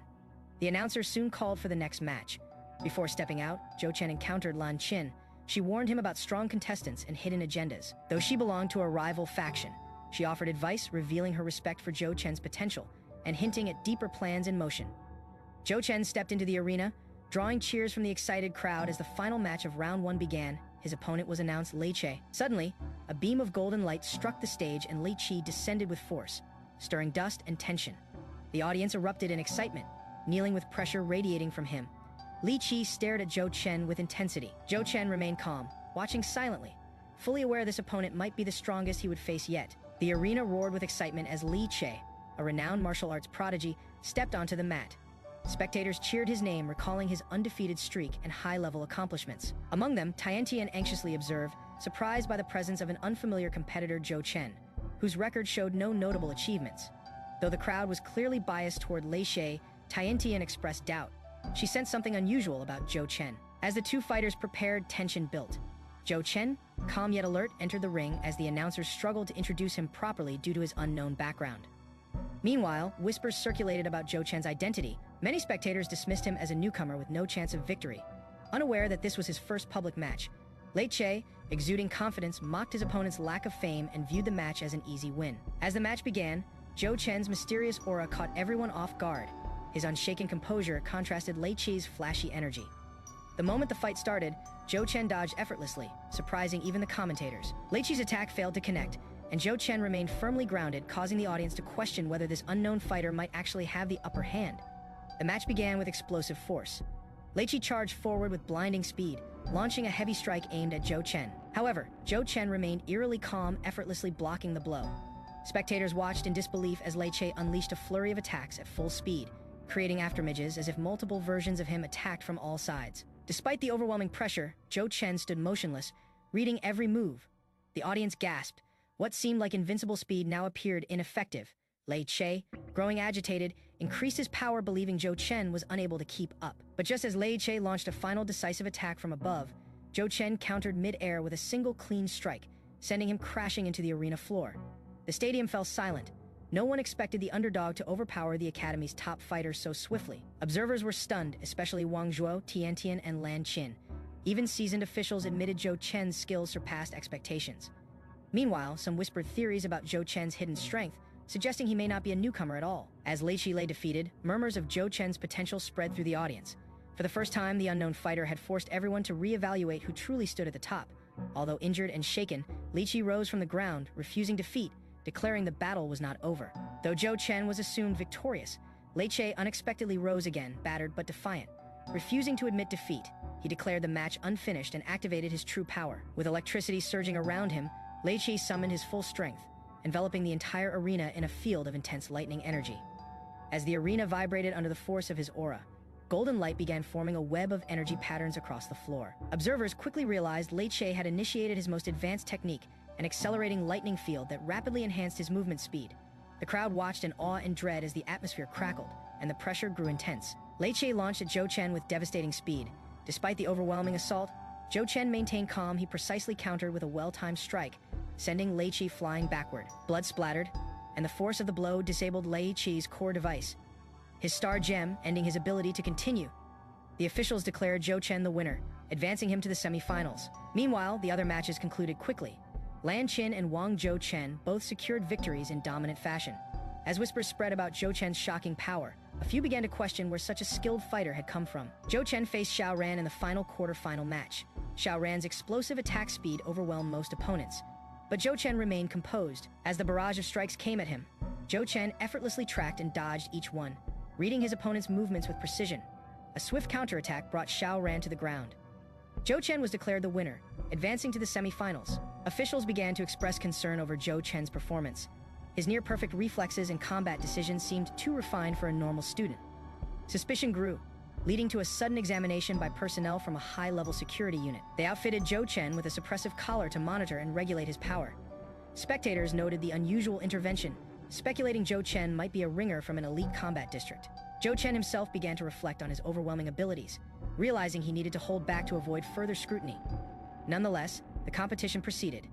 The announcer soon called for the next match. Before stepping out, Joe Chen encountered Lan Xin. She warned him about strong contestants and hidden agendas. Though she belonged to a rival faction, she offered advice, revealing her respect for Joe Chen's potential and hinting at deeper plans in motion. Joe Chen stepped into the arena, drawing cheers from the excited crowd as the final match of round 1 began. His opponent was announced Lei Che. Suddenly, a beam of golden light struck the stage and Lei Che descended with force, stirring dust and tension. The audience erupted in excitement, kneeling with pressure radiating from him. Lei Che stared at Joe Chen with intensity. Joe Chen remained calm, watching silently, fully aware this opponent might be the strongest he would face yet. The arena roared with excitement as Lei Che, a renowned martial arts prodigy, stepped onto the mat. Spectators cheered his name, recalling his undefeated streak and high-level accomplishments. Among them, Tiantian anxiously observed, surprised by the presence of an unfamiliar competitor, Joe Chen, whose record showed no notable achievements. Though the crowd was clearly biased toward Lei Che, Tiantian expressed doubt. She sensed something unusual about Joe Chen. As the two fighters prepared, tension built. Joe Chen, calm yet alert, entered the ring as the announcers struggled to introduce him properly due to his unknown background. Meanwhile, whispers circulated about Joe Chen's identity. Many spectators dismissed him as a newcomer with no chance of victory. Unaware that this was his first public match, Lei Che, exuding confidence, mocked his opponent's lack of fame and viewed the match as an easy win. As the match began, Joe Chen's mysterious aura caught everyone off guard. His unshaken composure contrasted Lei Che's flashy energy. The moment the fight started, Joe Chen dodged effortlessly, surprising even the commentators. Lei Che's attack failed to connect, and Joe Chen remained firmly grounded, causing the audience to question whether this unknown fighter might actually have the upper hand. The match began with explosive force. Lei Che charged forward with blinding speed, launching a heavy strike aimed at Joe Chen. However, Joe Chen remained eerily calm, effortlessly blocking the blow. Spectators watched in disbelief as Lei Che unleashed a flurry of attacks at full speed, creating afterimages as if multiple versions of him attacked from all sides. Despite the overwhelming pressure, Joe Chen stood motionless, reading every move. The audience gasped. What seemed like invincible speed now appeared ineffective. Lei Che, growing agitated, increased his power, believing Joe Chen was unable to keep up. But just as Lei Che launched a final decisive attack from above, Joe Chen countered mid-air with a single clean strike, sending him crashing into the arena floor. The stadium fell silent. No one expected the underdog to overpower the Academy's top fighters so swiftly. Observers were stunned, especially Wang, Zhuo, Tian, and Lan Qin. Even seasoned officials admitted Joe Chen's skills surpassed expectations. Meanwhile, some whispered theories about Joe Chen's hidden strength, suggesting he may not be a newcomer at all. As Lei Che lay defeated, murmurs of Joe Chen's potential spread through the audience. For the first time, the unknown fighter had forced everyone to reevaluate who truly stood at the top. Although injured and shaken, Lei Che rose from the ground, refusing defeat, declaring the battle was not over. Though Joe Chen was assumed victorious, Lei Che unexpectedly rose again, battered but defiant. Refusing to admit defeat, he declared the match unfinished and activated his true power. With electricity surging around him, Lei Che summoned his full strength, enveloping the entire arena in a field of intense lightning energy. As the arena vibrated under the force of his aura, golden light began forming a web of energy patterns across the floor. Observers quickly realized Lei Che had initiated his most advanced technique, an accelerating lightning field that rapidly enhanced his movement speed. The crowd watched in awe and dread as the atmosphere crackled, and the pressure grew intense. Lei Che launched at Joe Chen with devastating speed. Despite the overwhelming assault, Joe Chen maintained calm. He precisely countered with a well-timed strike, sending Lei Che flying backward. Blood splattered, and the force of the blow disabled Lei Che's core device, his star gem ending his ability to continue. The officials declared Joe Chen the winner, advancing him to the semifinals. Meanwhile, the other matches concluded quickly. Lan Qin and Wang Joe Chen both secured victories in dominant fashion. As whispers spread about Joe Chen's shocking power, a few began to question where such a skilled fighter had come from. Joe Chen faced Xiao Ran in the final quarter-final match. Xiao Ran's explosive attack speed overwhelmed most opponents, but Joe Chen remained composed. As the barrage of strikes came at him, Joe Chen effortlessly tracked and dodged each one, reading his opponent's movements with precision. A swift counterattack brought Xiao Ran to the ground. Joe Chen was declared the winner, advancing to the semifinals. Officials began to express concern over Joe Chen's performance. His near-perfect reflexes and combat decisions seemed too refined for a normal student. Suspicion grew, leading to a sudden examination by personnel from a high-level security unit. They outfitted Joe Chen with a suppressive collar to monitor and regulate his power. Spectators noted the unusual intervention, speculating Joe Chen might be a ringer from an elite combat district. Joe Chen himself began to reflect on his overwhelming abilities, realizing he needed to hold back to avoid further scrutiny. Nonetheless, the competition proceeded.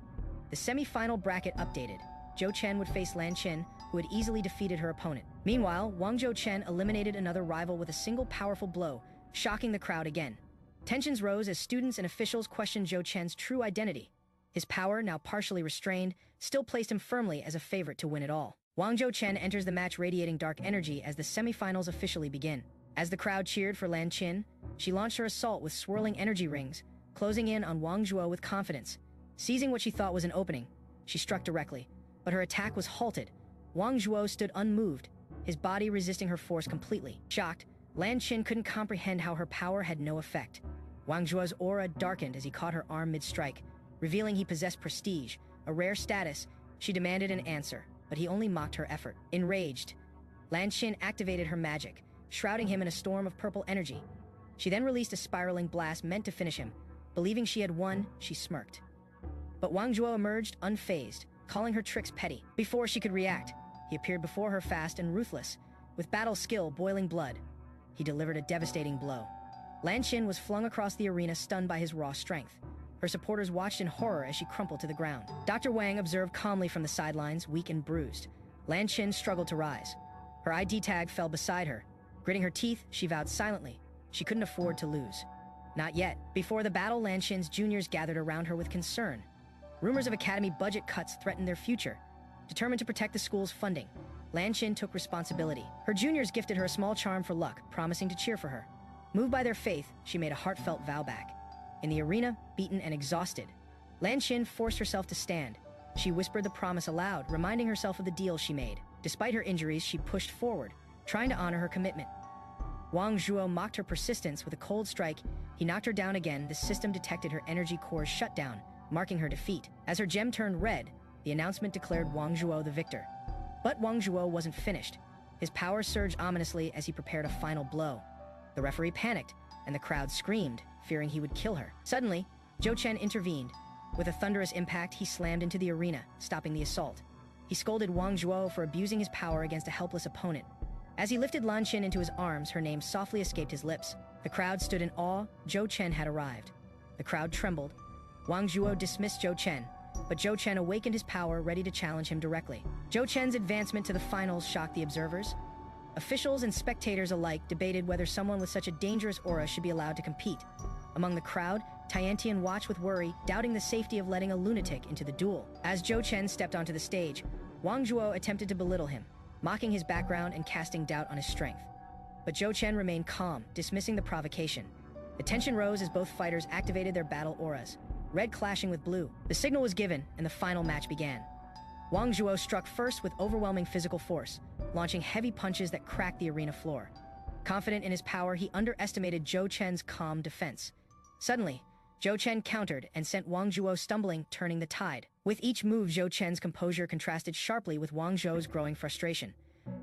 The semi-final bracket updated. Joe Chen would face Lan Qin, who had easily defeated her opponent. Meanwhile, Wang Joe Chen eliminated another rival with a single powerful blow, shocking the crowd again. Tensions rose as students and officials questioned Joe Chen's true identity. His power, now partially restrained, still placed him firmly as a favorite to win it all. Wang Joe Chen enters the match radiating dark energy as the semifinals officially begin. As the crowd cheered for Lan Qin, she launched her assault with swirling energy rings, closing in on Wang Zhuo with confidence. Seizing what she thought was an opening, she struck directly, but her attack was halted. Wang Zhuo stood unmoved, his body resisting her force completely. Shocked, Lan Qin couldn't comprehend how her power had no effect. Wang Zhuo's aura darkened as he caught her arm mid-strike, revealing he possessed prestige, a rare status. She demanded an answer, but he only mocked her effort. Enraged, Lan Qin activated her magic, shrouding him in a storm of purple energy. She then released a spiraling blast meant to finish him. Believing she had won, she smirked. But Wang Zhuo emerged unfazed, calling her tricks petty. Before she could react, he appeared before her fast and ruthless, with battle skill boiling blood. He delivered a devastating blow. Lan Qin was flung across the arena, stunned by his raw strength. Her supporters watched in horror as she crumpled to the ground. Dr. Wang observed calmly from the sidelines, weak and bruised. Lan Qin struggled to rise, Her ID tag fell beside her. Gritting her teeth, she vowed silently she couldn't afford to lose. Not yet. Before the battle, Lanshin's juniors gathered around her with concern. Rumors of academy budget cuts threatened their future. Determined to protect the school's funding, Lanshin took responsibility. Her juniors gifted her a small charm for luck, promising to cheer for her. Moved by their faith, she made a heartfelt vow back. In the arena, beaten and exhausted, Lanshin forced herself to stand. She whispered the promise aloud, reminding herself of the deal she made. Despite her injuries, she pushed forward, trying to honor her commitment. Wang Zhuo mocked her persistence with a cold strike. He knocked her down again. The system detected her energy cores shut down, marking her defeat. As her gem turned red, the announcement declared Wang Zhuo the victor. But Wang Zhuo wasn't finished. His power surged ominously as he prepared a final blow. The referee panicked, and the crowd screamed, fearing he would kill her. Suddenly, Joe Chen intervened. With a thunderous impact, he slammed into the arena, stopping the assault. He scolded Wang Zhuo for abusing his power against a helpless opponent. As he lifted Lanshin into his arms, her name softly escaped his lips. The crowd stood in awe. Joe Chen had arrived. The crowd trembled. Wang Zhuo dismissed Joe Chen, but Joe Chen awakened his power, ready to challenge him directly. Joe Chen's advancement to the finals shocked the observers. Officials and spectators alike debated whether someone with such a dangerous aura should be allowed to compete. Among the crowd, Tiantian watched with worry, doubting the safety of letting a lunatic into the duel. As Joe Chen stepped onto the stage, Wang Zhuo attempted to belittle him, mocking his background and casting doubt on his strength. But Joe Chen remained calm, dismissing the provocation. The tension rose as both fighters activated their battle auras, red clashing with blue. The signal was given, and the final match began. Wang Zhuo struck first with overwhelming physical force, launching heavy punches that cracked the arena floor. Confident in his power, he underestimated Joe Chen's calm defense. Suddenly, Joe Chen countered and sent Wang Zhuo stumbling, turning the tide. With each move, Joe Chen's composure contrasted sharply with Wang Zhuo's growing frustration.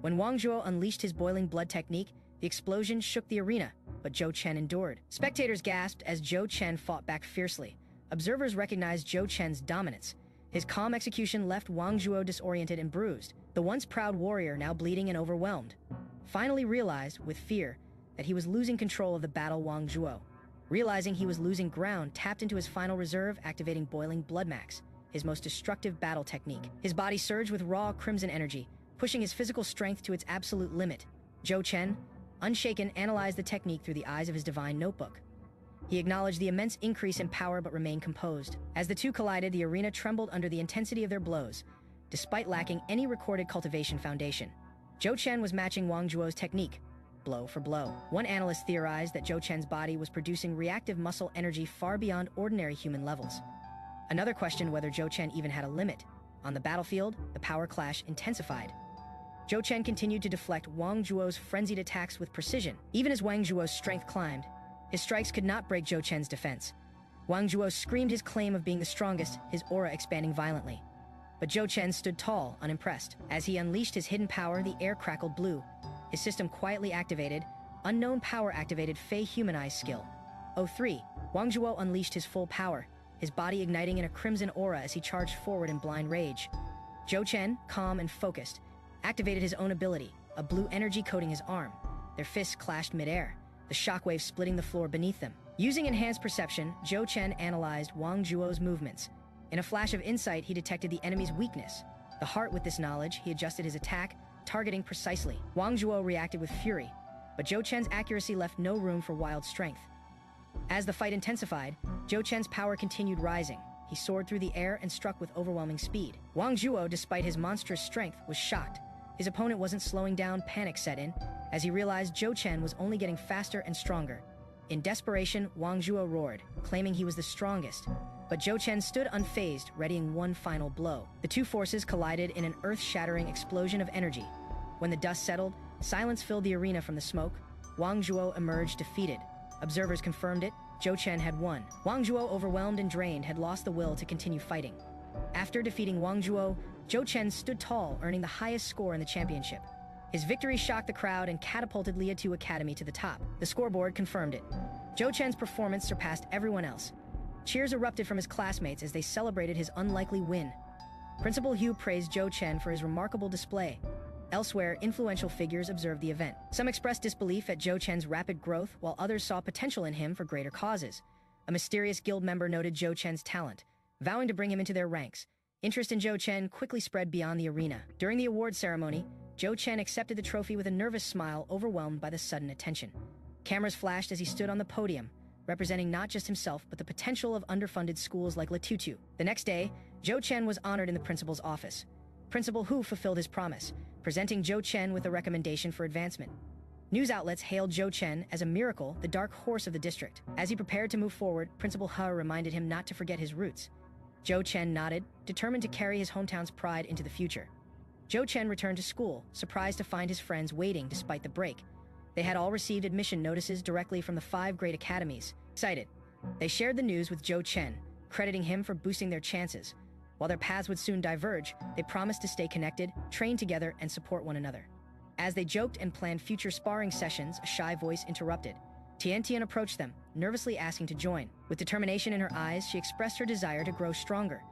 When Wang Zhuo unleashed his boiling blood technique, the explosion shook the arena, but Joe Chen endured. Spectators gasped as Joe Chen fought back fiercely. Observers recognized Joe Chen's dominance. His calm execution left Wang Zhuo disoriented and bruised, the once proud warrior now bleeding and overwhelmed. Finally realized, with fear, that he was losing control of the battle. Wang Zhuo, realizing he was losing ground, tapped into his final reserve, activating Boiling Blood Max, his most destructive battle technique. His body surged with raw crimson energy, pushing his physical strength to its absolute limit. Joe Chen, unshaken, analyzed the technique through the eyes of his divine notebook. He acknowledged the immense increase in power but remained composed. As the two collided, the arena trembled under the intensity of their blows, despite lacking any recorded cultivation foundation. Joe Chen was matching Wang Zhuo's technique, blow for blow. One analyst theorized that Joe Chen's body was producing reactive muscle energy far beyond ordinary human levels. Another questioned whether Joe Chen even had a limit. On the battlefield, the power clash intensified. Joe Chen continued to deflect Wang Zhuo's frenzied attacks with precision. Even as Wang Zhuo's strength climbed, his strikes could not break Joe Chen's defense. Wang Zhuo screamed his claim of being the strongest, his aura expanding violently. But Joe Chen stood tall, unimpressed. As he unleashed his hidden power, the air crackled blue. His system quietly activated. Unknown power activated Fey humanized skill. 03. Wang Zhuo unleashed his full power, his body igniting in a crimson aura as he charged forward in blind rage. Joe Chen, calm and focused, activated his own ability, a blue energy coating his arm. Their fists clashed midair, the shockwave splitting the floor beneath them. Using enhanced perception, Joe Chen analyzed Wang Zhuo's movements. In a flash of insight, he detected the enemy's weakness. The heart with this knowledge, he adjusted his attack, targeting precisely. Wang Zhuo reacted with fury, but Joe Chen's accuracy left no room for wild strength. As the fight intensified, Joe Chen's power continued rising. He soared through the air and struck with overwhelming speed. Wang Zhuo, despite his monstrous strength, was shocked. His opponent wasn't slowing down. Panic set in, as he realized Joe Chen was only getting faster and stronger. In desperation, Wang Zhuo roared, claiming he was the strongest. But Joe Chen stood unfazed, readying one final blow. The two forces collided in an earth-shattering explosion of energy. When the dust settled, silence filled the arena from the smoke. Wang Zhuo emerged defeated. Observers confirmed it. Joe Chen had won. Wang Zhuo, overwhelmed and drained, had lost the will to continue fighting. After defeating Wang Zhuo, Joe Chen stood tall, earning the highest score in the championship. His victory shocked the crowd and catapulted Lei Che Academy to the top. The scoreboard confirmed it. Joe Chen's performance surpassed everyone else. Cheers erupted from his classmates as they celebrated his unlikely win. Principal Hu praised Joe Chen for his remarkable display. Elsewhere, influential figures observed the event. Some expressed disbelief at Joe Chen's rapid growth, while others saw potential in him for greater causes. A mysterious guild member noted Joe Chen's talent, vowing to bring him into their ranks. Interest in Joe Chen quickly spread beyond the arena. During the award ceremony, Joe Chen accepted the trophy with a nervous smile, overwhelmed by the sudden attention. Cameras flashed as he stood on the podium, representing not just himself, but the potential of underfunded schools like Latutu. The next day, Joe Chen was honored in the principal's office. Principal Hu fulfilled his promise, presenting Joe Chen with a recommendation for advancement. News outlets hailed Joe Chen as a miracle, the dark horse of the district. As he prepared to move forward, Principal He reminded him not to forget his roots. Joe Chen nodded, determined to carry his hometown's pride into the future. Joe Chen returned to school, surprised to find his friends waiting despite the break. They had all received admission notices directly from the 5 great academies. Excited, they shared the news with Joe Chen, crediting him for boosting their chances. While their paths would soon diverge, they promised to stay connected, train together, and support one another. As they joked and planned future sparring sessions, a shy voice interrupted. Tian approached them, nervously asking to join. With determination in her eyes, she expressed her desire to grow stronger.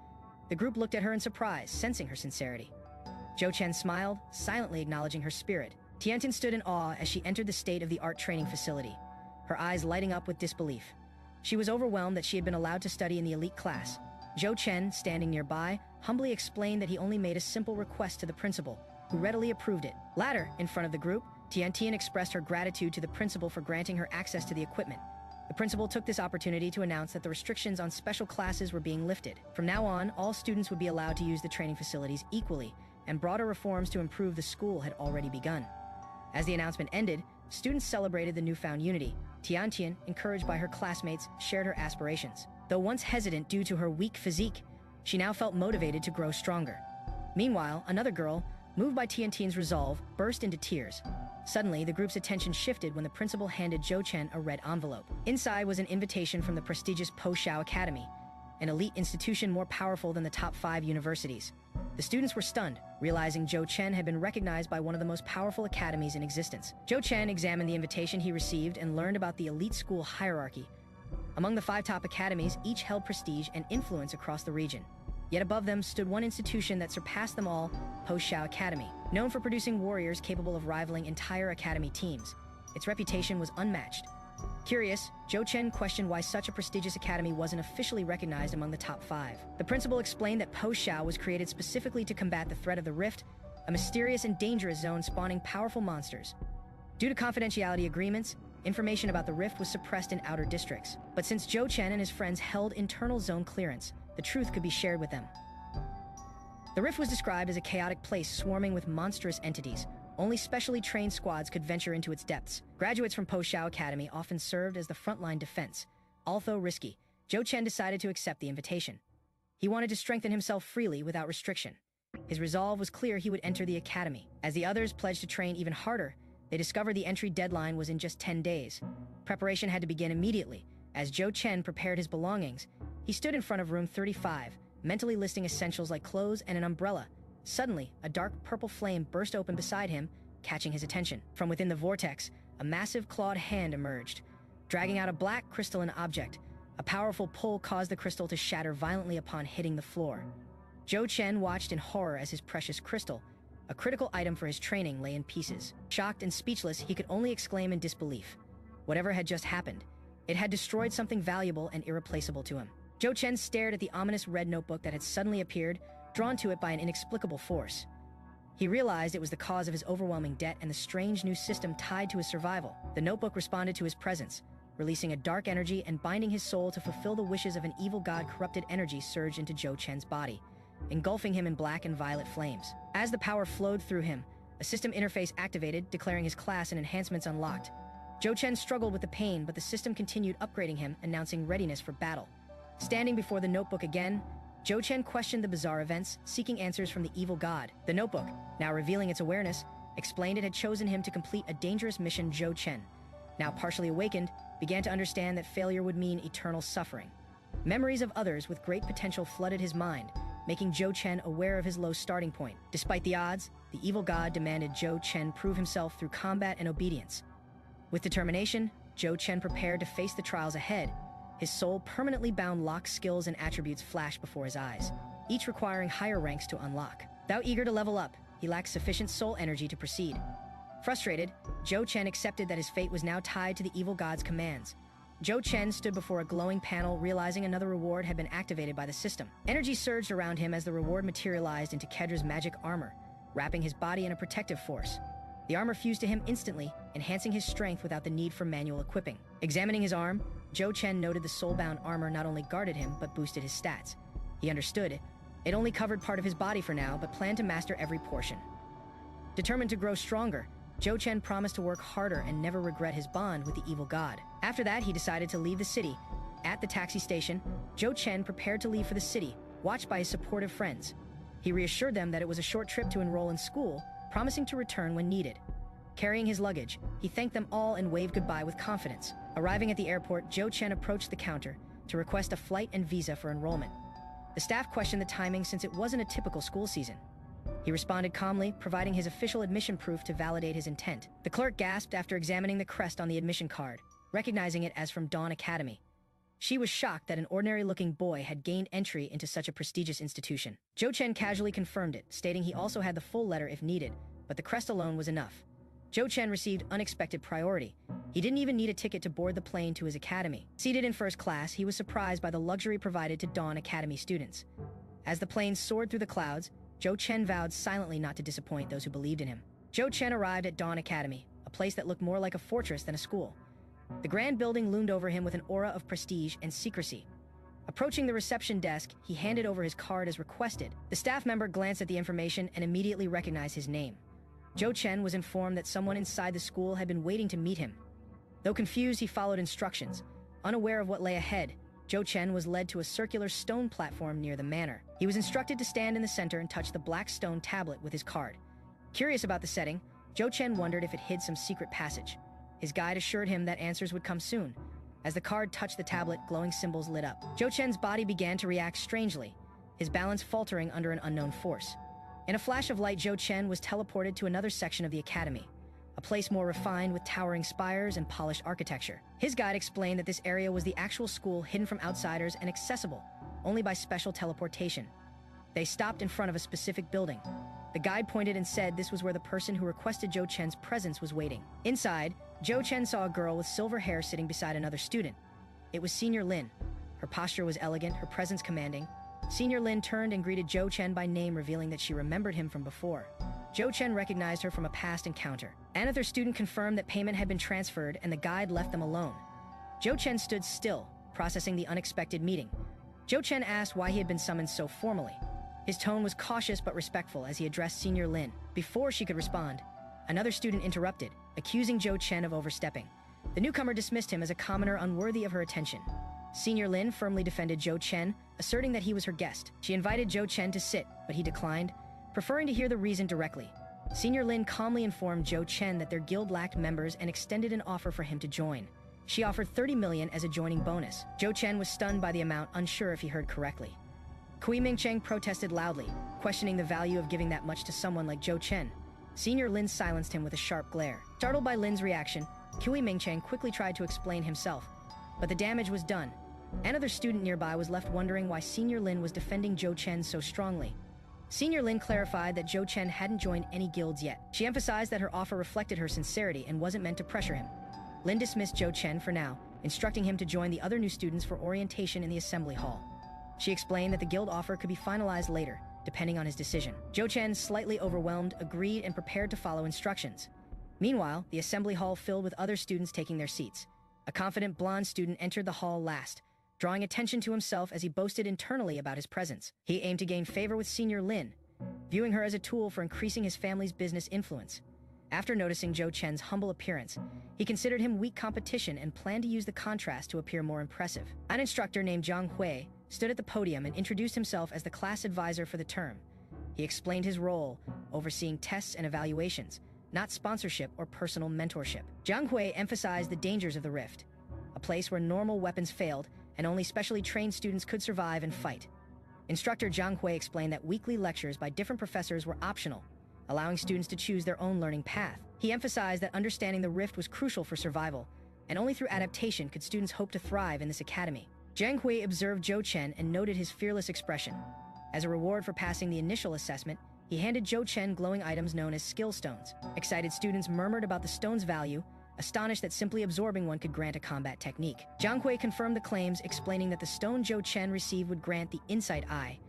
The group looked at her in surprise, sensing her sincerity. Joe Chen smiled, silently acknowledging her spirit. Tian stood in awe as she entered the state-of-the-art training facility, her eyes lighting up with disbelief. She was overwhelmed that she had been allowed to study in the elite class. Joe Chen, standing nearby, humbly explained that he only made a simple request to the principal, who readily approved it. Later, in front of the group, Tian expressed her gratitude to the principal for granting her access to the equipment. The principal took this opportunity to announce that the restrictions on special classes were being lifted. From now on, all students would be allowed to use the training facilities equally, and broader reforms to improve the school had already begun. As the announcement ended, students celebrated the newfound unity. Tian, encouraged by her classmates, shared her aspirations. Though once hesitant due to her weak physique, she now felt motivated to grow stronger. Meanwhile, another girl, moved by Tian's resolve, burst into tears. Suddenly, the group's attention shifted when the principal handed Joe Chen a red envelope. Inside was an invitation from the prestigious Po Xiao Academy, an elite institution more powerful than the top 5 universities. The students were stunned, realizing Joe Chen had been recognized by one of the most powerful academies in existence. Joe Chen examined the invitation he received and learned about the elite school hierarchy. Among the 5 top academies, each held prestige and influence across the region. Yet above them stood one institution that surpassed them all, Po Xiao Academy. Known for producing warriors capable of rivaling entire academy teams, its reputation was unmatched. Curious, Joe Chen questioned why such a prestigious academy wasn't officially recognized among the top 5. The principal explained that Po Xiao was created specifically to combat the threat of the Rift, a mysterious and dangerous zone spawning powerful monsters. Due to confidentiality agreements, information about the Rift was suppressed in outer districts. But since Joe Chen and his friends held internal zone clearance, the truth could be shared with them. The Rift was described as a chaotic place swarming with monstrous entities. Only specially trained squads could venture into its depths. Graduates from Po Xiao Academy often served as the frontline defense. Although risky, Joe Chen decided to accept the invitation. He wanted to strengthen himself freely without restriction. His resolve was clear: he would enter the academy. As the others pledged to train even harder, they discovered the entry deadline was in just 10 days. Preparation had to begin immediately. As Joe Chen prepared his belongings, he stood in front of room 35, mentally listing essentials like clothes and an umbrella. Suddenly, a dark purple flame burst open beside him, catching his attention. From within the vortex, a massive clawed hand emerged, dragging out a black crystalline object. A powerful pull caused the crystal to shatter violently upon hitting the floor. Joe Chen watched in horror as his precious crystal, a critical item for his training, lay in pieces. Shocked and speechless, he could only exclaim in disbelief. Whatever had just happened, it had destroyed something valuable and irreplaceable to him. Joe Chen stared at the ominous red notebook that had suddenly appeared, drawn to it by an inexplicable force. He realized it was the cause of his overwhelming debt and the strange new system tied to his survival. The notebook responded to his presence, releasing a dark energy and binding his soul to fulfill the wishes of an evil god. Corrupted energy surged into Joe Chen's body, engulfing him in black and violet flames. As the power flowed through him, a system interface activated, declaring his class and enhancements unlocked. Joe Chen struggled with the pain, but the system continued upgrading him, announcing readiness for battle. Standing before the notebook again, Joe Chen questioned the bizarre events, seeking answers from the evil god. The notebook, now revealing its awareness, explained it had chosen him to complete a dangerous mission. Joe Chen, now partially awakened, began to understand that failure would mean eternal suffering. Memories of others with great potential flooded his mind, making Joe Chen aware of his low starting point. Despite the odds, the evil god demanded Joe Chen prove himself through combat and obedience. With determination, Joe Chen prepared to face the trials ahead. His soul permanently bound locked skills and attributes flashed before his eyes, each requiring higher ranks to unlock. Though eager to level up, he lacked sufficient soul energy to proceed. Frustrated, Joe Chen accepted that his fate was now tied to the evil god's commands. Joe Chen stood before a glowing panel, realizing another reward had been activated by the system. Energy surged around him as the reward materialized into Kedra's magic armor, wrapping his body in a protective force. The armor fused to him instantly, enhancing his strength without the need for manual equipping. Examining his arm, Joe Chen noted the soulbound armor not only guarded him, but boosted his stats. He understood. It only covered part of his body for now, but planned to master every portion. Determined to grow stronger, Joe Chen promised to work harder and never regret his bond with the evil god. After that, he decided to leave the city. At the taxi station, Joe Chen prepared to leave for the city, watched by his supportive friends. He reassured them that it was a short trip to enroll in school, promising to return when needed. Carrying his luggage, he thanked them all and waved goodbye with confidence. Arriving at the airport, Joe Chen approached the counter to request a flight and visa for enrollment. The staff questioned the timing since it wasn't a typical school season. He responded calmly, providing his official admission proof to validate his intent. The clerk gasped after examining the crest on the admission card, recognizing it as from Dawn Academy. She was shocked that an ordinary-looking boy had gained entry into such a prestigious institution. Joe Chen casually confirmed it, stating he also had the full letter if needed, but the crest alone was enough. Joe Chen received unexpected priority. He didn't even need a ticket to board the plane to his academy. Seated in first class, he was surprised by the luxury provided to Dawn Academy students. As the plane soared through the clouds, Joe Chen vowed silently not to disappoint those who believed in him. Joe Chen arrived at Dawn Academy, a place that looked more like a fortress than a school. The grand building loomed over him with an aura of prestige and secrecy. Approaching the reception desk, he handed over his card as requested. The staff member glanced at the information and immediately recognized his name. Joe Chen was informed that someone inside the school had been waiting to meet him. Though confused, he followed instructions. Unaware of what lay ahead, Joe Chen was led to a circular stone platform near the manor. He was instructed to stand in the center and touch the black stone tablet with his card. Curious about the setting, Joe Chen wondered if it hid some secret passage. His guide assured him that answers would come soon. As the card touched the tablet, glowing symbols lit up. Joe Chen's body began to react strangely, his balance faltering under an unknown force. In a flash of light, Joe Chen was teleported to another section of the academy, a place more refined with towering spires and polished architecture. His guide explained that this area was the actual school hidden from outsiders and accessible only by special teleportation. They stopped in front of a specific building. The guide pointed and said this was where the person who requested Joe Chen's presence was waiting. Inside, Joe Chen saw a girl with silver hair sitting beside another student. It was Senior Lin. Her posture was elegant, her presence commanding. Senior Lin turned and greeted Joe Chen by name, revealing that she remembered him from before. Joe Chen recognized her from a past encounter. Another student confirmed that payment had been transferred and the guide left them alone. Joe Chen stood still, processing the unexpected meeting. Joe Chen asked why he had been summoned so formally. His tone was cautious but respectful as he addressed Senior Lin. Before she could respond, another student interrupted, accusing Joe Chen of overstepping. The newcomer dismissed him as a commoner unworthy of her attention. Senior Lin firmly defended Joe Chen, asserting that he was her guest. She invited Joe Chen to sit, but he declined, preferring to hear the reason directly. Senior Lin calmly informed Joe Chen that their guild lacked members and extended an offer for him to join. She offered 30 million as a joining bonus. Joe Chen was stunned by the amount, unsure if he heard correctly. Kui Mingcheng protested loudly, questioning the value of giving that much to someone like Joe Chen. Senior Lin silenced him with a sharp glare. Startled by Lin's reaction, Kui Mingcheng quickly tried to explain himself, but the damage was done. Another student nearby was left wondering why Senior Lin was defending Joe Chen so strongly. Senior Lin clarified that Joe Chen hadn't joined any guilds yet. She emphasized that her offer reflected her sincerity and wasn't meant to pressure him. Lin dismissed Joe Chen for now, instructing him to join the other new students for orientation in the assembly hall. She explained that the guild offer could be finalized later, depending on his decision. Joe Chen, slightly overwhelmed, agreed and prepared to follow instructions. Meanwhile, the assembly hall filled with other students taking their seats. A confident blonde student entered the hall last, drawing attention to himself as he boasted internally about his presence. He aimed to gain favor with Senior Lin, viewing her as a tool for increasing his family's business influence. After noticing Joe Chen's humble appearance, he considered him weak competition and planned to use the contrast to appear more impressive. An instructor named Zhang Hui stood at the podium and introduced himself as the class advisor for the term. He explained his role, overseeing tests and evaluations, not sponsorship or personal mentorship. Zhang Hui emphasized the dangers of the rift, a place where normal weapons failed and only specially trained students could survive and fight. Instructor Zhang Hui explained that weekly lectures by different professors were optional, allowing students to choose their own learning path. He emphasized that understanding the rift was crucial for survival, and only through adaptation could students hope to thrive in this academy. Zhang Hui observed Joe Chen and noted his fearless expression. As a reward for passing the initial assessment, he handed Joe Chen glowing items known as skill stones. Excited students murmured about the stone's value, astonished that simply absorbing one could grant a combat technique. Zhang Hui confirmed the claims, explaining that the stone Joe Chen received would grant the Insight Eye,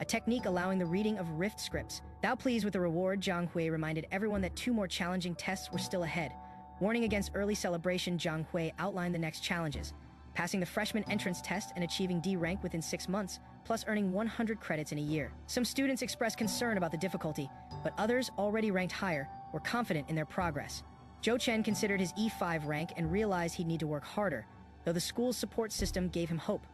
a technique allowing the reading of rift scripts. Thou pleased with the reward, Zhang Hui reminded everyone that 2 more challenging tests were still ahead. Warning against early celebration, Zhang Hui outlined the next challenges: passing the freshman entrance test and achieving D rank within 6 months, plus earning 100 credits in a year. Some students expressed concern about the difficulty, but others, already ranked higher, were confident in their progress. Joe Chen considered his E5 rank and realized he'd need to work harder, though the school's support system gave him hope.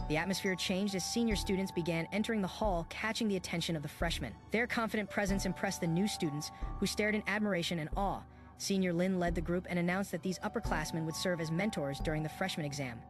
The atmosphere changed as senior students began entering the hall, catching the attention of the freshmen. Their confident presence impressed the new students, who stared in admiration and awe. Senior Lin led the group and announced that these upperclassmen would serve as mentors during the freshman exam.